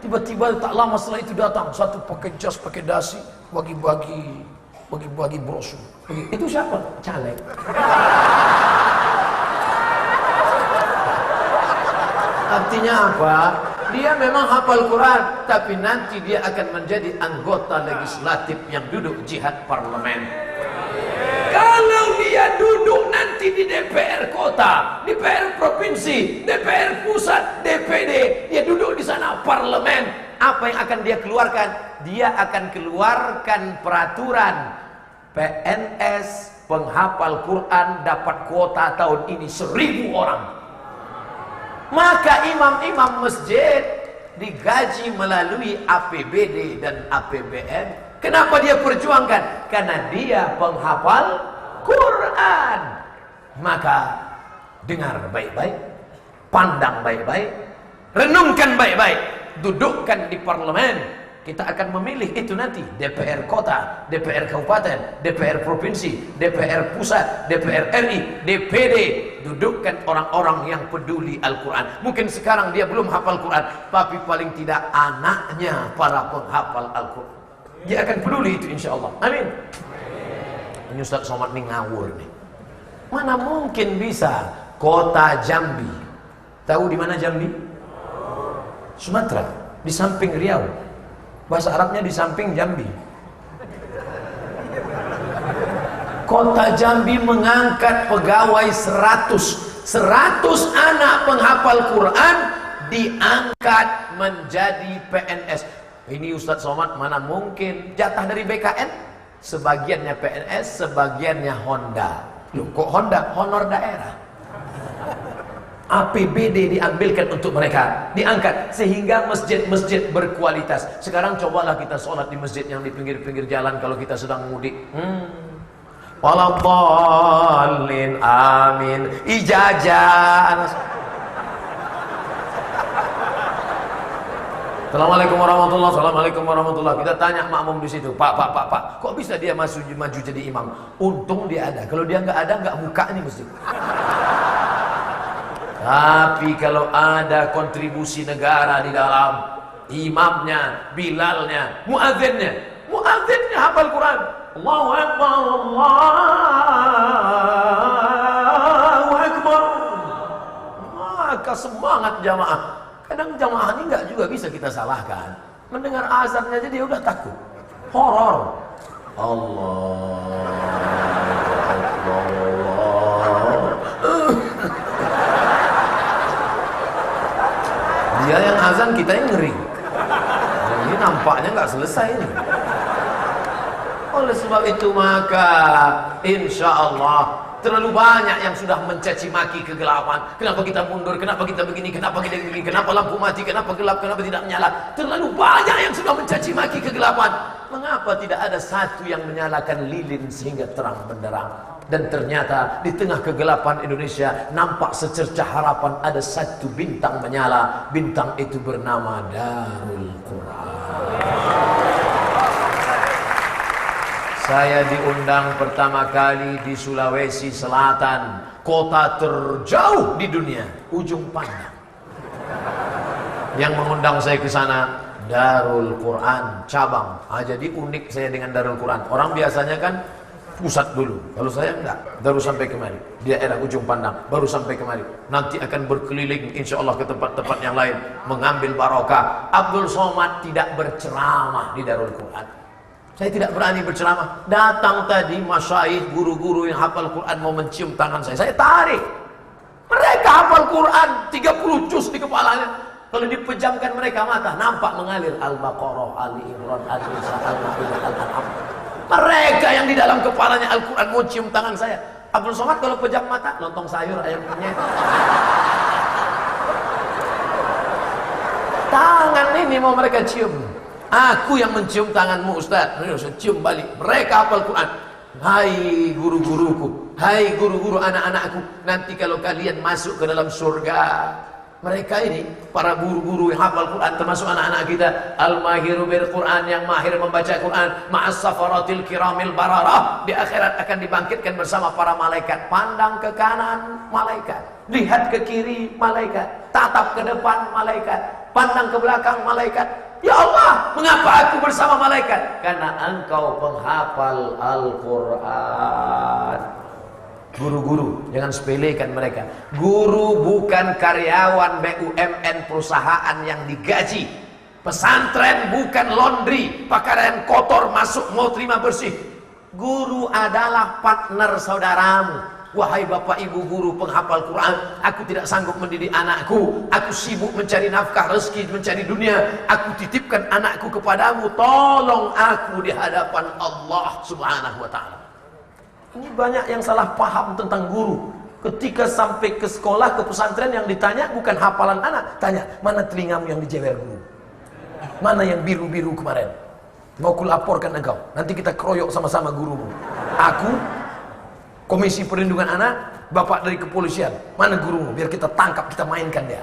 Tiba-tiba tak lama setelah itu datang satu pakai jas, pakai dasi, bagi-bagi brosur. Itu siapa? Caleg. Artinya apa? Dia memang hafal Quran, tapi nanti dia akan menjadi anggota legislatif yang duduk jihad parlemen. Kalau dia duduk nanti di DPR kota, DPR provinsi, DPR pusat, DPD, dia duduk di sana parlemen. Apa yang akan dia keluarkan? Dia akan keluarkan peraturan PNS penghafal Quran dapat kuota tahun ini 1.000 orang. Maka imam-imam masjid digaji melalui APBD dan APBN. Kenapa dia perjuangkan? Karena dia penghafal Quran. Maka dengar baik-baik, pandang baik-baik, renungkan baik-baik, dudukkan di parlemen. kita akan memilih itu nanti DPR kota, DPR kabupaten, DPR provinsi, DPR pusat, DPR RI, DPD. Dudukkan orang-orang yang peduli Al-Quran. Mungkin sekarang dia belum hafal Quran, tapi paling tidak anaknya para penghafal Al-Quran. Dia akan peduli itu insya Allah. Amin. Ini Ustaz Somad nih ngawur nih. Mana mungkin bisa kota Jambi. Tahu di mana Jambi? Sumatera, di samping Riau. Bahasa Arabnya di samping Jambi. Kota Jambi mengangkat pegawai 100 anak penghafal Quran diangkat menjadi PNS. Ini Ustadz Somad mana mungkin jatah dari BKN? Sebagiannya PNS, sebagiannya Honda. Loh, kok Honda? Honor daerah. APBD diambilkan untuk mereka, diangkat sehingga masjid-masjid berkualitas. Sekarang cobalah kita sholat di masjid yang di pinggir-pinggir jalan kalau kita sedang mudik. Waladhdallin, amin. Ijazah. Assalamualaikum warahmatullahi wabarakatuh. Assalamualaikum warahmatullahi. Kita tanya makmum di situ, Pak, kok bisa dia maju jadi imam? Untung dia ada. Kalau dia nggak ada, nggak buka nih masjid. Tapi kalau ada kontribusi negara di dalam, imamnya, bilalnya, muadzinnya hafal Quran. Allahu Akbar, Allahu Akbar. Maka semangat jamaah. Kadang jamaah ini nggak juga bisa kita salahkan. Mendengar azannya aja dia udah takut. Horor. Allah. Dia yang azan, kita yang ngeri. Ini nampaknya nggak selesai ini. Oleh sebab itu maka insya Allah terlalu banyak yang sudah mencaci maki kegelapan. Kenapa kita mundur? Kenapa kita begini? Kenapa kita begini? Kenapa lampu mati? Kenapa gelap? Kenapa tidak menyala? Terlalu banyak yang sudah mencaci maki kegelapan. Mengapa tidak ada satu yang menyalakan lilin sehingga terang benderang? Dan ternyata di tengah kegelapan Indonesia nampak secercah harapan, ada satu bintang menyala. Bintang itu bernama Darul Quran. Saya diundang pertama kali di Sulawesi Selatan, kota terjauh di dunia, Ujung Pandang. Yang mengundang saya ke sana Darul Quran cabang. Jadi unik saya dengan Darul Quran. Orang biasanya kan pusat dulu. Kalau saya enggak, baru sampai kemari di daerah Ujung Pandang, baru sampai kemari. Nanti akan berkeliling insya Allah ke tempat-tempat yang lain mengambil barokah. Abdul Somad tidak berceramah di Darul Quran. Saya tidak berani berceramah. Datang tadi masyaikh, guru-guru yang hafal Quran mau mencium tangan saya tarik. Mereka hafal Quran 30 juz di kepalanya. Kalau dipejamkan mereka mata, nampak mengalir Al-Baqarah, Ali Imran, Al-Nisa, Al-Maidah, Al-An'am. Mereka yang di dalam kepalanya Al-Quran mau cium tangan saya. Abdul Somad kalau pejam mata, lontong sayur, ayam penyet. Tangan ini mau mereka cium. Aku yang mencium tanganmu Ustaz. Saya cium balik. Mereka hafal Quran. Hai guru-guruku, hai guru-guru anak-anakku, nanti kalau kalian masuk ke dalam surga, mereka ini para guru-guru yang hafal Quran, termasuk anak-anak kita, al-mahiru bil Quran, yang mahir membaca Quran, ma'as safaratil kiramil bararah, di akhirat akan dibangkitkan bersama para malaikat. Pandang ke kanan, malaikat. Lihat ke kiri, malaikat. Tatap ke depan, malaikat. Pandang ke belakang, malaikat. Ya Allah, mengapa aku bersama malaikat? Karena engkau penghafal Al-Quran. Guru-guru, jangan sepelekan mereka. Guru bukan karyawan BUMN perusahaan yang digaji. Pesantren bukan laundry, pakaian kotor masuk mau terima bersih. Guru adalah partner saudaramu. Wahai bapak ibu guru penghafal Quran, aku tidak sanggup mendidik anakku. Aku sibuk mencari nafkah rezeki, mencari dunia. Aku titipkan anakku kepadamu. Tolong aku di hadapan Allah Subhanahu wa ta'ala. Ini banyak yang salah paham tentang guru. Ketika sampai ke sekolah, ke pesantren, yang ditanya bukan hafalan anak, tanya, mana telingamu yang dijewer guru? Mana yang biru-biru kemarin? Mau kulaporkan engkau. Nanti kita keroyok sama-sama gurumu. Aku Komisi Perlindungan Anak, bapak dari kepolisian, mana gurumu? Biar kita tangkap, kita mainkan dia.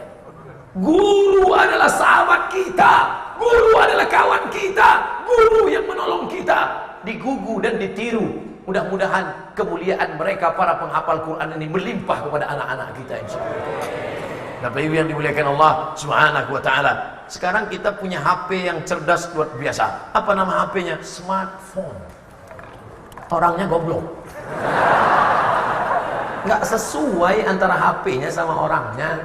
Guru adalah sahabat kita. Guru adalah kawan kita, guru yang menolong kita. Digugu dan ditiru. Mudah-mudahan kemuliaan mereka para penghafal Quran ini melimpah kepada anak-anak kita insyaallah. Bapak Ibu yang dimuliakan Allah Subhanahu wa taala. Sekarang kita punya HP yang cerdas luar biasa. Apa nama HP-nya? Smartphone. Orangnya goblok. Nggak sesuai antara HP-nya sama orangnya.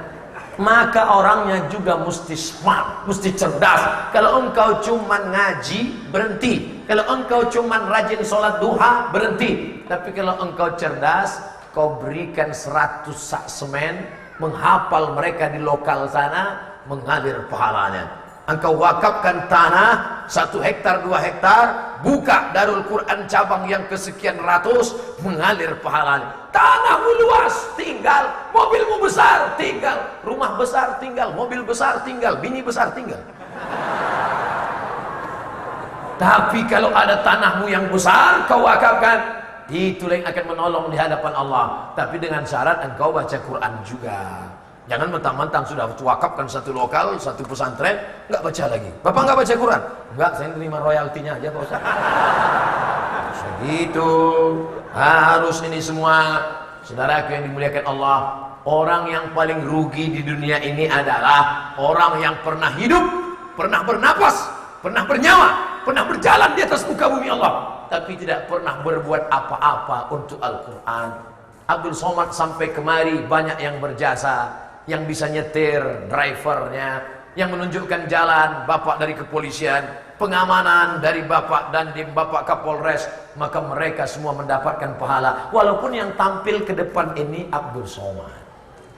Maka orangnya juga mesti smart, mesti cerdas. Kalau engkau cuman ngaji, berhenti. Kalau engkau cuman rajin sholat duha, berhenti. Tapi kalau engkau cerdas, kau berikan 100 sak semen, menghafal mereka di lokal sana, mengalir pahalanya. Engkau wakafkan tanah 1 hektar 2 hektar, buka Darul Quran cabang yang kesekian ratus, mengalir pahalanya. Tanahmu luas, tinggal. Mobilmu besar, tinggal. Rumah besar, tinggal. Mobil besar, tinggal. Bini besar, tinggal. Tapi kalau ada tanahmu yang besar, kau wakafkan, itulah yang akan menolong di hadapan Allah. Tapi dengan syarat engkau baca Quran juga. Jangan mentang-mentang sudah wakafkan 1 lokal, 1 pesantren, nggak baca lagi. Bapak nggak baca Quran? Nggak, saya terima royaltinya aja Pak Ustaz. Segitu. Harus ini semua. Saudaraku yang dimuliakan Allah, orang yang paling rugi di dunia ini adalah orang yang pernah hidup, pernah bernapas, pernah bernyawa, pernah berjalan di atas muka bumi Allah, tapi tidak pernah berbuat apa-apa untuk Al-Quran. Abdul Somad sampai kemari banyak yang berjasa, yang bisa nyetir, drivernya, yang menunjukkan jalan, bapak dari kepolisian, pengamanan dari bapak dan di bapak Kapolres, maka mereka semua mendapatkan pahala. Walaupun yang tampil ke depan ini Abdul Somad,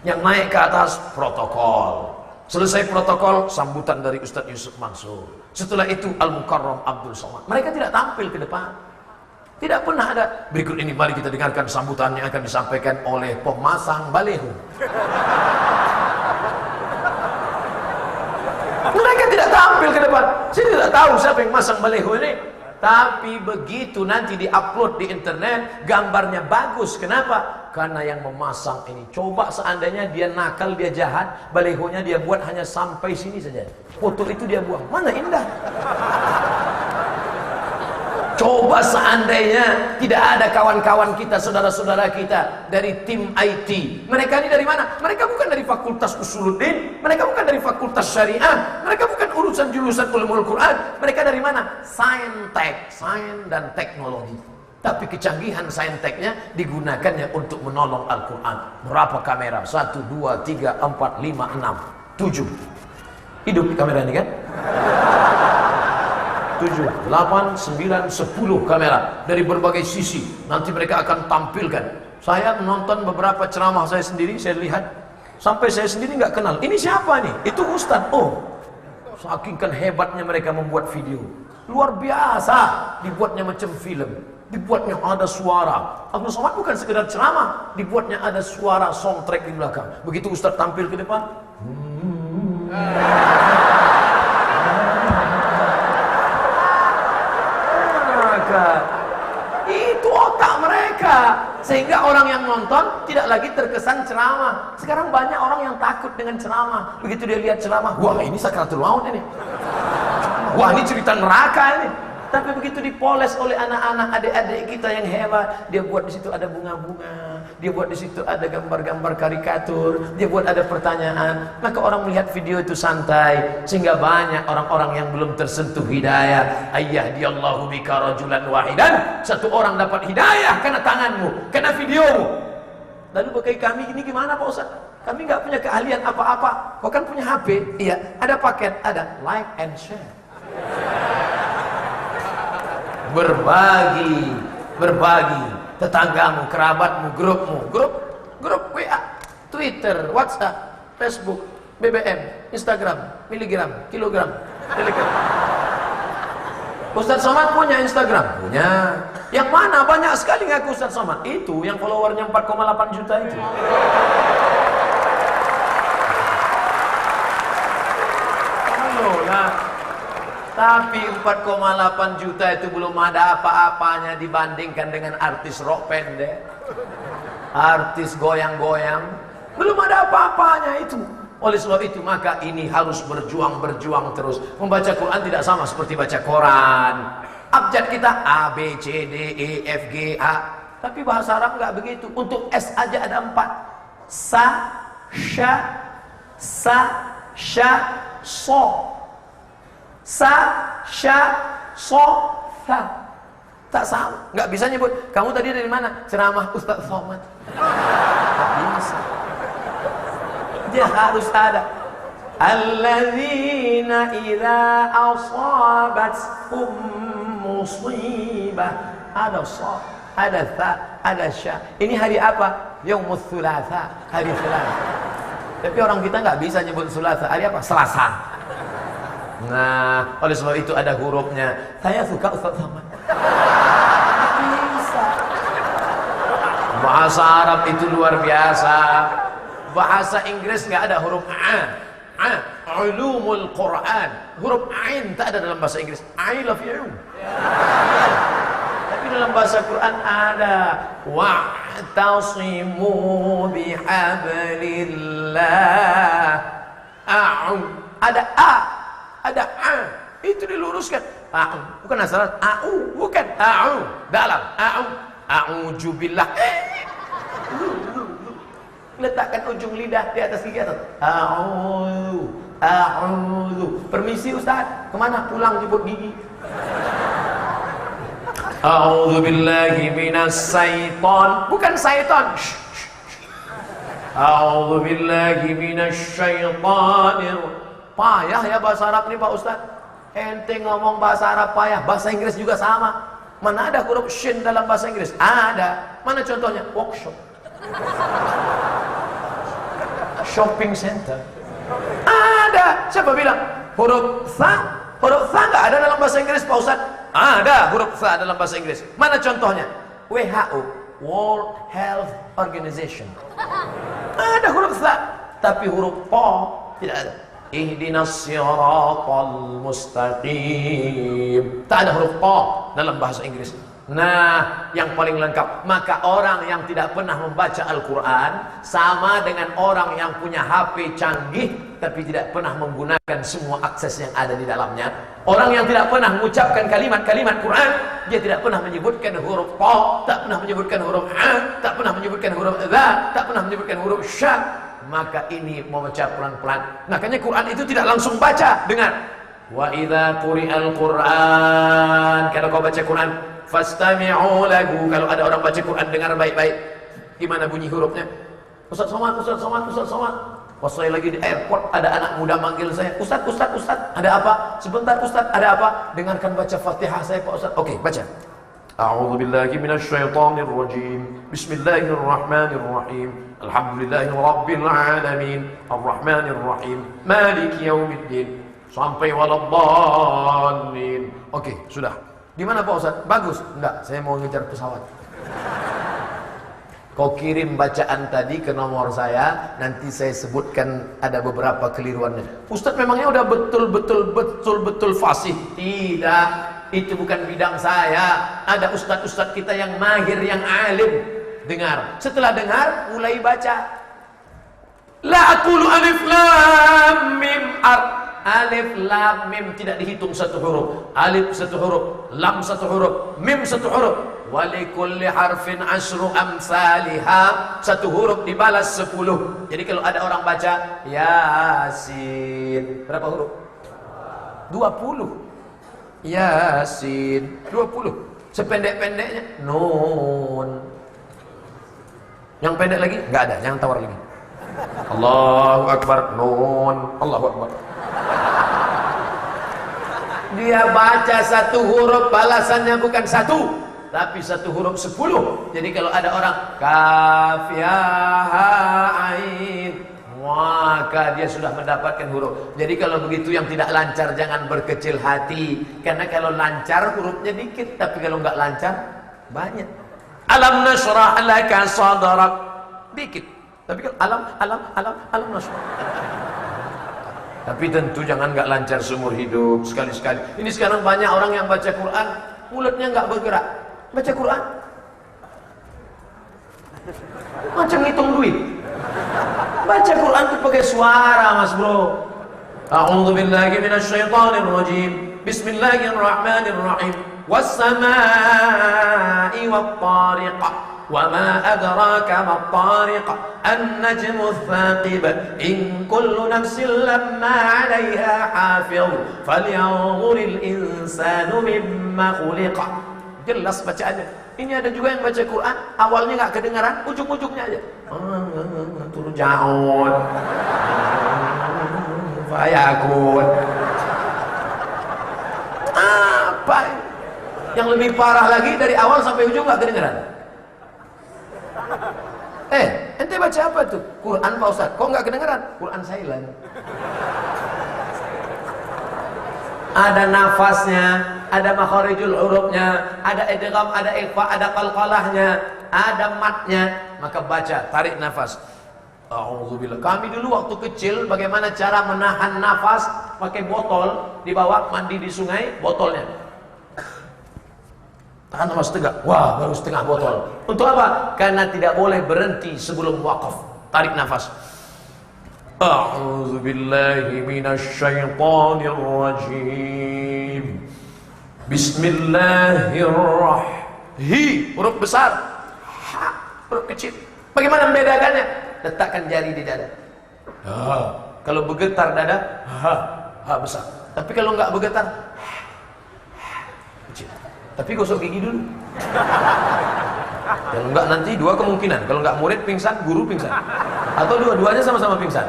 yang naik ke atas protokol. Selesai protokol, sambutan dari Ustadz Yusuf Mansur. Setelah itu Al-Mukarram Abdul Somad. Mereka tidak tampil ke depan. Tidak pernah ada. Berikut ini mari kita dengarkan sambutan yang akan disampaikan oleh pemasang baleho. Mereka tidak tampil ke depan. Saya tidak tahu siapa yang masang baleho ini. Tapi begitu nanti diupload di internet, gambarnya bagus. Kenapa? Karena yang memasang ini, coba seandainya dia nakal, dia jahat, balehonya dia buat hanya sampai sini saja. Foto itu dia buang. Mana indah? Coba seandainya tidak ada kawan-kawan kita, saudara-saudara kita dari tim IT. Mereka ini dari mana? Mereka bukan dari Fakultas Usuluddin, mereka bukan dari Fakultas Syariah, mereka bukan urusan jurusan Ulumul Quran. Mereka dari mana? Saintek, sains dan teknologi. Tapi kecanggihan sainteknya digunakannya untuk menolong Al-Quran. Berapa kamera? 1, 2, 3, 4, 5, 6, 7. Hidup kamera ini kan? 7, 8, 9, 10 kamera dari berbagai sisi. Nanti mereka akan tampilkan. Saya menonton beberapa ceramah saya sendiri, saya lihat sampai saya sendiri nggak kenal. Ini siapa nih? Itu Ustadz. Oh, saking kan hebatnya mereka membuat video. Luar biasa, dibuatnya macam film. Dibuatnya ada suara. Abdul Somad bukan sekedar ceramah, dibuatnya ada suara soundtrack di belakang. Begitu Ustadz tampil ke depan, itu otak mereka, sehingga orang yang nonton tidak lagi terkesan ceramah. Sekarang banyak orang yang takut dengan ceramah. Begitu dia lihat ceramah, wah ini sakratul maut ini, wah ini cerita neraka ini. Tapi begitu dipoles oleh anak-anak, adik-adik kita yang hebat, dia buat di situ ada bunga-bunga, dia buat di situ ada gambar-gambar karikatur, dia buat ada pertanyaan, maka orang melihat video itu santai, sehingga banyak orang-orang yang belum tersentuh hidayah. Ayyahdiyallahu bika rajulan wahidan, satu orang dapat hidayah karena tanganmu, karena videomu. Lalu bagi kami ini gimana Pak Ustaz? Kami nggak punya keahlian apa-apa. Kau kan punya HP, iya, ada paket, ada like and share. Berbagi tetanggamu, kerabatmu, grup WA, Twitter, WhatsApp, Facebook, BBM, Instagram, miligram, kilogram, telegram. Ustadz Somad punya Instagram? Punya. Yang mana? Banyak sekali ngaku Ustadz Somad. Itu yang followernya 4,8 juta itu. Ayolah. Tapi 4,8 juta itu belum ada apa-apanya dibandingkan dengan artis rock pendek, artis goyang-goyang. Belum ada apa-apanya itu. Oleh sebab itu maka ini harus berjuang terus. Membaca Quran tidak sama seperti baca Quran. Abjad kita A, B, C, D, E, F, G, A. Tapi bahasa Arab nggak begitu. Untuk S aja ada 4. Sa, sya, so. Sa, sya, so, sa. Tak sama, nggak bisa nyebut. Kamu tadi dari mana? Ceramah Ustaz Somad. Tak bisa. Dia harus ada. Alladzina idza asabathum musibah. Ada sa, ada tha, ada sya. Ini hari apa? Yaumul Thulatha, hari Selasa. Tapi orang kita nggak bisa nyebut Selasa. Hari apa? Selasa. Nah, oleh sebab itu ada hurufnya. Saya suka Ustaz Somad. Bisa. Bahasa Arab itu luar biasa. Bahasa Inggris nggak ada huruf a. Ulumul Quran. Huruf ain tak ada dalam bahasa Inggris. I love you. Tapi dalam bahasa Quran ada. Wa'tasimu bihablillah. Ada a, ada a. Itu diluruskan. Bukan asal bukan dalam a'udzubillah. Letakkan ujung lidah di atas gigi atas. A'udzu. Permisi Ustaz, kemana? Pulang jemput gigi. A'udzu billahi minas syaitan. Bukan syaitan. A'udzu billahi minasy syaithanir. Payah ya bahasa Arab ini Pak Ustaz. Ente ngomong bahasa Arab payah, bahasa Inggris juga sama. Mana ada huruf shin dalam bahasa Inggris? Ada. Mana contohnya? Workshop. Shopping center. Ada. Siapa bilang? Huruf tha? Huruf tha nggak ada dalam bahasa Inggris Pak Ustaz? Ada huruf tha dalam bahasa Inggris. Mana contohnya? WHO, World Health Organization. Ada huruf tha, tapi huruf po tidak ada. Ihdinas siratal mustaqim. Tak ada huruf po dalam bahasa Inggris. Nah, yang paling lengkap. Maka orang yang tidak pernah membaca Al-Quran sama dengan orang yang punya HP canggih tapi tidak pernah menggunakan semua akses yang ada di dalamnya. Orang yang tidak pernah mengucapkan kalimat-kalimat Quran, dia tidak pernah menyebutkan huruf po, tak pernah menyebutkan huruf a, tak pernah menyebutkan huruf dha, tak pernah menyebutkan huruf sya. Maka ini membaca pelan-pelan. Makanya Quran itu tidak langsung baca. Dengar. Wa idza quri'al Quran. Kalau kau baca Quran, fastami'u lahu. Kalau ada orang baca Quran, dengar baik-baik. Gimana bunyi hurufnya? Ustaz Somad, Ustaz Somad, Ustaz Somad. Pas saya lagi di airport, ada anak muda manggil saya. Ustaz, Ustaz, Ustaz. Ada apa? Sebentar Ustaz, ada apa? Dengarkan baca Fatihah saya Pak Ustaz. Oke, baca. A'udzu billahi minasy syaithanir rajim. Bismillahirrahmanirrahim. Alhamdulillahi rabbil alamin. Arrahmanir rahim. Maliki yaumiddin. Sampai waladdallin. Oke, sudah. Gimana Pak Ustaz? Bagus? Enggak, saya mau ngejar pesawat. Kau kirim bacaan tadi ke nomor saya, nanti saya sebutkan ada beberapa keliruannya. Ustaz memangnya udah betul fasih? Tidak, itu bukan bidang saya. Ada ustaz-ustaz kita yang mahir, yang alim. Dengar. Setelah dengar, mulai baca. La aqulu alif lam mim ar. Alif lam mim tidak dihitung satu huruf. Alif satu huruf, lam satu huruf, mim satu huruf. Walikulli harfin asyru amsalihha. Satu huruf dibalas 10. Jadi kalau ada orang baca Yasin, berapa huruf? 20. Yasin 20. Sependek-pendeknya Nun. Yang pendek lagi nggak ada, yang tawar lagi. Allahu Akbar, Nun. Allahu Akbar. Dia baca satu huruf, balasannya bukan satu, tapi satu huruf 10. Jadi kalau ada orang kaf ya ha ain, maka dia sudah mendapatkan huruf. Jadi kalau begitu yang tidak lancar jangan berkecil hati, karena kalau lancar hurufnya dikit, tapi kalau nggak lancar banyak. Alam nasrah laka sadrak, dikit, tapi kalau alam nasrah. Tapi tentu jangan nggak lancar seumur hidup, sekali-sekali. Ini sekarang banyak orang yang baca Quran, mulutnya nggak bergerak. Baca Quran macam ngitung duit. Baca Quran itu pakai suara, Mas Bro. A'udzu billahi minasyaitonir rajim. Bismillahirrahmanirrahim. Was-samaa'i wat-tariq. Wa ma adraka mat-tariq. An-najmu ats-tsaqib. In kullu nafsin lamma 'alayha hafiz. Falyanzuril insanu mimma khuliqa. Jelas bacaannya. Ini ada juga yang baca Quran, awalnya nggak kedengaran, ujung-ujungnya aja. Turun jauh. Fayakun. Apa? Yang lebih parah lagi dari awal sampai ujung nggak kedengaran. Ente baca apa tuh? Quran Pak Ustaz. Kok nggak kedengaran? Quran silent. Ada nafasnya, ada makharijul hurufnya, ada idgham, ada ikhfa, ada qalqalahnya, ada matnya. Maka baca, tarik nafas. A'udzubillah. Kami dulu waktu kecil bagaimana cara menahan nafas pakai botol, dibawa mandi di sungai, botolnya. Tahan nafas tegak. Wah, baru setengah botol. Untuk apa? Karena tidak boleh berhenti sebelum wakaf. Tarik nafas. A'udzu billahi minasyaitonir rajim. Bismillahirrahmanirrahim. Huruf besar, ha, huruf kecil. Bagaimana membedakannya? Letakkan jari di dada. Kalau bergetar dada, ha besar. Tapi kalau enggak bergetar, kecil. Tapi gosok gigi dulu. Kalau enggak nanti dua kemungkinan. Kalau enggak murid pingsan, guru pingsan. Atau dua-duanya sama-sama pingsan.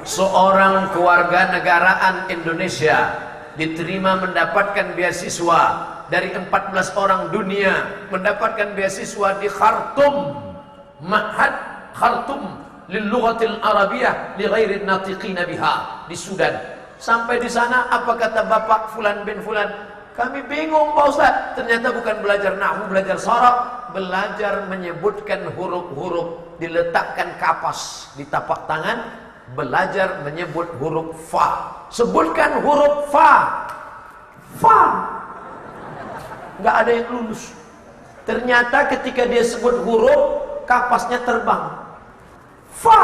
Seorang keluarga negaraan Indonesia diterima mendapatkan beasiswa dari 14 orang dunia, mendapatkan beasiswa di Khartoum, Ma'had Khartoum lil lughatil arabiyyah li ghairi natiqina biha, di Sudan. Sampai di sana apa kata Bapak Fulan bin Fulan? Kami bingung Pak Ustaz, ternyata bukan belajar nahwu, belajar sharaf, belajar menyebutkan huruf-huruf, diletakkan kapas di tapak tangan, belajar menyebut huruf fa. Sebutkan huruf fa. Fa. Nggak ada yang lulus. Ternyata ketika dia sebut huruf, kapasnya terbang. Fa.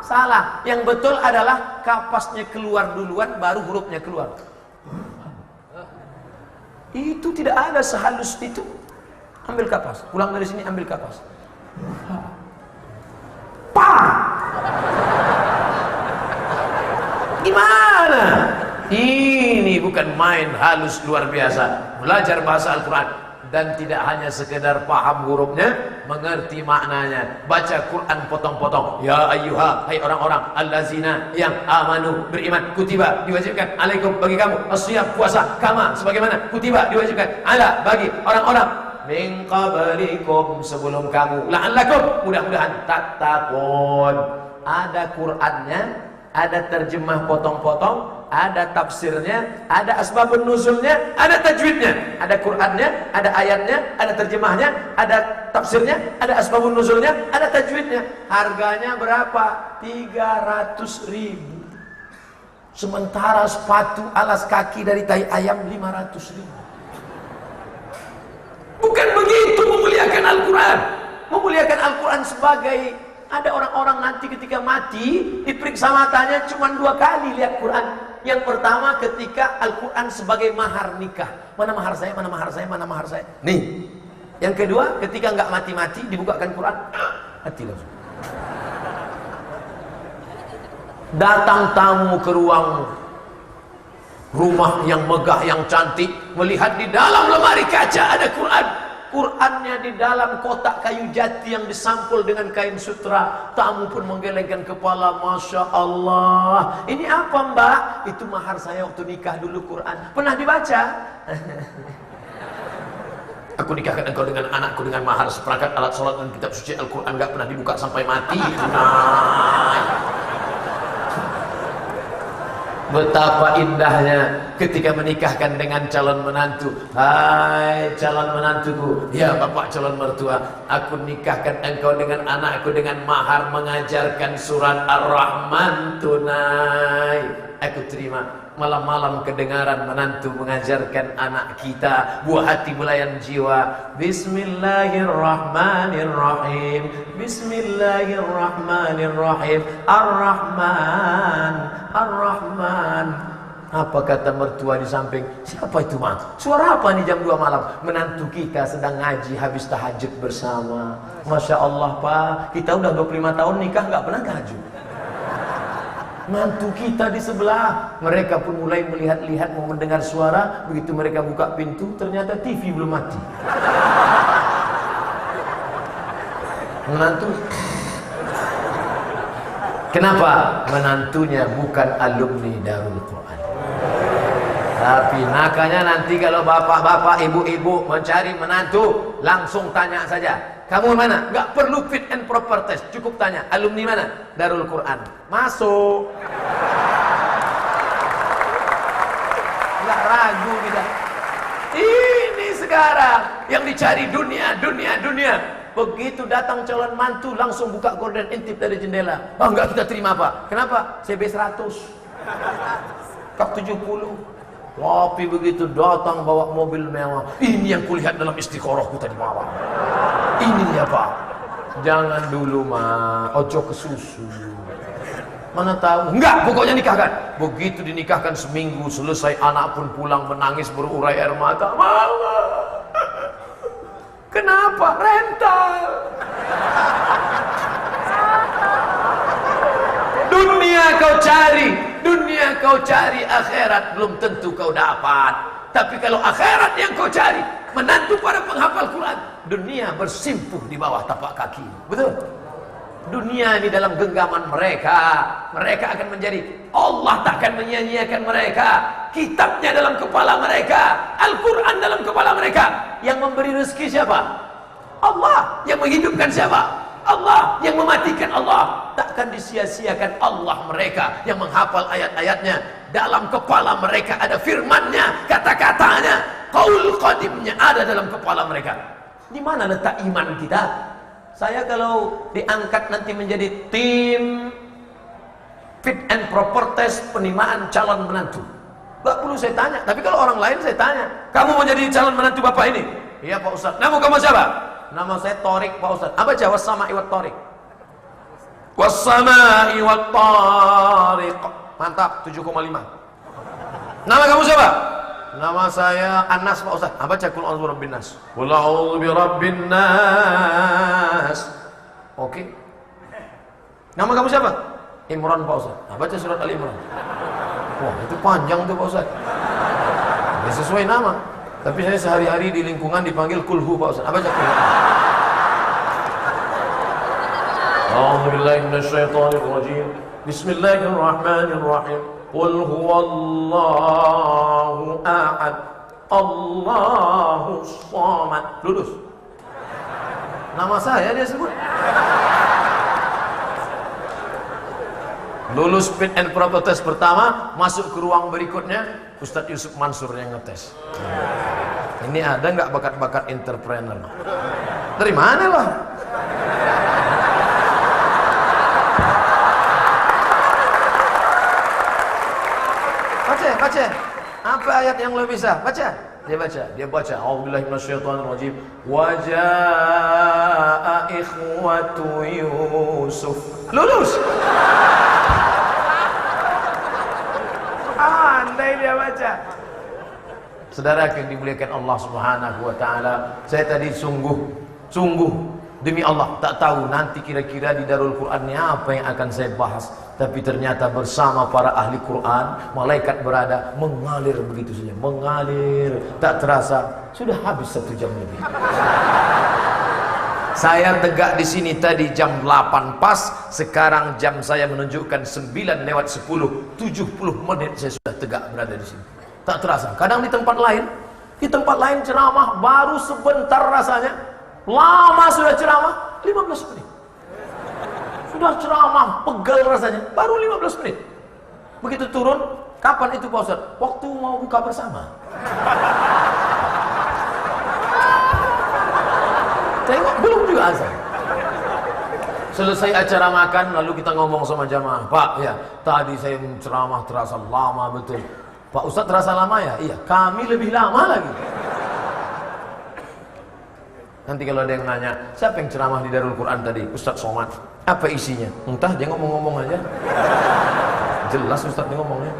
Salah. Yang betul adalah kapasnya keluar duluan, baru hurufnya keluar. Itu tidak ada sehalus itu. Ambil kapas, pulang dari sini ambil kapas. Pa. Gimana? Ini bukan main halus luar biasa. Belajar bahasa Al-Quran. Dan tidak hanya sekedar paham hurufnya, mengerti maknanya. Baca Quran potong-potong. Ya ayyuha, hai orang-orang allazina yang amanu, beriman, kutiba, diwajibkan alaikum, bagi kamu, as-siyam, puasa, kama, sebagaimana kutiba, diwajibkan ala, bagi orang-orang min qablikum, sebelum kamu, la'allakum, mudah-mudahan tattaqun. Ada Qurannya, ada terjemah potong-potong, ada tafsirnya, ada asbabun nuzulnya, ada tajwidnya, ada Qur'annya, ada ayatnya, ada terjemahnya, ada tafsirnya, ada asbabun nuzulnya, ada tajwidnya. Harganya berapa? 300.000. Sementara sepatu alas kaki dari tai ayam 500.000. Bukan begitu memuliakan Al-Quran. Memuliakan Al-Quran sebagai, ada orang-orang nanti ketika mati diperiksa matanya cuma 2 kali lihat Quran. Yang pertama ketika Al-Quran sebagai mahar nikah. Mana mahar saya, mana mahar saya, mana mahar saya. Nih. Yang kedua ketika nggak mati-mati dibukakan Quran, mati langsung. Datang tamu ke ruang rumah yang megah, yang cantik, melihat di dalam lemari kaca ada Quran. Qurannya di dalam kotak kayu jati yang disampul dengan kain sutra. Tamu pun menggelengkan kepala, Masya Allah. Ini apa Mbak? Itu mahar saya waktu nikah dulu Quran. Pernah dibaca? Aku nikahkan engkau dengan anakku dengan mahar seperangkat alat sholat dan kitab suci Al-Quran. Gak pernah dibuka sampai mati. Betapa indahnya ketika menikahkan dengan calon menantu. Hai calon menantuku, ya bapak calon mertua, aku nikahkan engkau dengan anakku dengan mahar mengajarkan surat Ar-Rahman tunai. aku terima. Malam-malam kedengaran menantu mengajarkan anak kita, buah hati belayan jiwa. Bismillahirrahmanirrahim. Bismillahirrahmanirrahim. Ar-Rahman, Ar-Rahman. Apa kata mertua di samping? Siapa itu, Mak? Suara apa nih jam 2 malam? Menantu kita sedang ngaji habis tahajud bersama. Masya Allah, Pak, kita udah 25 tahun nikah nggak pernah tahajud. Mantu kita di sebelah, mereka pun mulai melihat-lihat, mau mendengar suara. Begitu mereka buka pintu, ternyata TV belum mati. Menantu, kenapa? Menantunya bukan alumni Darul Quran. Tapi makanya nanti kalau bapak-bapak, ibu-ibu mencari menantu, langsung tanya saja, kamu mana? Gak perlu fit and proper test, cukup tanya, alumni mana? Darul Quran. Masuk. Gak ragu kita. Ini sekarang yang dicari dunia. Begitu datang calon mantu, langsung buka gorden, intip dari jendela. Oh, enggak kita terima, Pak. Kenapa? CB 100, Kap 70. Tapi begitu datang bawa mobil mewah, ini yang kulihat dalam istiqorohku tadi malam. Ini ya, Pak. Jangan dulu, Ma. Ojo kesusu. Mana tahu? Enggak, pokoknya nikahkan. Begitu dinikahkan seminggu selesai, anak pun pulang menangis berurai air mata. Mama, kenapa? Rental. Dunia kau cari, akhirat belum tentu kau dapat. Tapi kalau akhirat yang kau cari, menantu para penghafal Quran, dunia bersimpuh di bawah tapak kaki. Betul? Dunia ini dalam genggaman mereka akan menjadi, Allah takkan menyia-nyiakan mereka. Kitabnya dalam kepala mereka, Al-Quran dalam kepala mereka. Yang memberi rezeki siapa? Allah. Yang menghidupkan siapa? Allah. Yang mematikan Allah. Takkan disia-siakan Allah mereka yang menghafal ayat-ayatnya. Dalam kepala mereka ada firmannya, kata-katanya, qaul qadimnya ada dalam kepala mereka. Di mana letak iman kita? Saya kalau diangkat nanti menjadi tim fit and proper test penerimaan calon menantu, gak perlu saya tanya. Tapi kalau orang lain saya tanya, kamu mau jadi calon menantu bapak ini? Iya, Pak Ustaz. Nama kamu siapa? Nama saya Torik, Pak Ustaz. Apa aja? Wassama'i wat Torik. Wassama'i wat Torik. Mantap, 7,5. Nama kamu siapa? Nama saya Anas, Pak Ustaz. Apa baca Qul a'udzu birabbin nas. Qul a'udzu birabbin nas. Oke. Nama kamu siapa? Imran, Pak Ustaz. Baca surat Al Imran. Wah, itu panjang tuh, Pak Ustaz. Tidak sesuai nama. Tapi saya sehari-hari di lingkungan dipanggil Kulhu, Pak Ustaz. Baca Kulhu. A'udzu billahi minasyaitonir rajim. Bismillahirrahmanirrahim. Qul huwallahu ahad, Allahus samad. Lulus. Nama saya dia sebut. Lulus fit and proper test pertama, masuk ke ruang berikutnya, Ustadz Yusuf Mansur yang ngetes. Ini ada nggak bakat-bakat entrepreneur? Dari mana lah? Baca. Apa ayat yang lo bisa? Baca. Dia baca. A'udzubillahi minasyaitonirrajim. Wa jaa'a ikhwatu Yusuf. Lulus. Andai dia baca. Saudara yang dimuliakan Allah Subhanahu wa taala, saya tadi sungguh demi Allah tak tahu nanti kira-kira di Darul Quran ini apa yang akan saya bahas. Tapi ternyata bersama para ahli Quran, malaikat berada, mengalir begitu saja, mengalir, tak terasa sudah habis 1 jam lebih. Saya tegak di sini tadi jam 8 pas, sekarang jam saya menunjukkan 9 lewat 10, 70 menit saya sudah tegak berada di sini. Tak terasa. Kadang di tempat lain ceramah baru sebentar rasanya, lama sudah ceramah 15 menit. Sudah ceramah, pegal rasanya, baru 15 menit. Begitu turun, kapan itu Pak Ustaz? Waktu mau buka bersama. Tengok, belum juga azan. Selesai acara makan, lalu kita ngomong sama jamaah, Pak, ya, tadi saya ceramah terasa lama betul. Pak Ustadz terasa lama ya? Iya, kami lebih lama lagi. Nanti kalau ada yang nanya, siapa yang ceramah di Darul Quran tadi? Ustadz Somad. Apa isinya? Entah, dia ngomong-ngomong aja. Jelas Ustadz dia ngomongnya.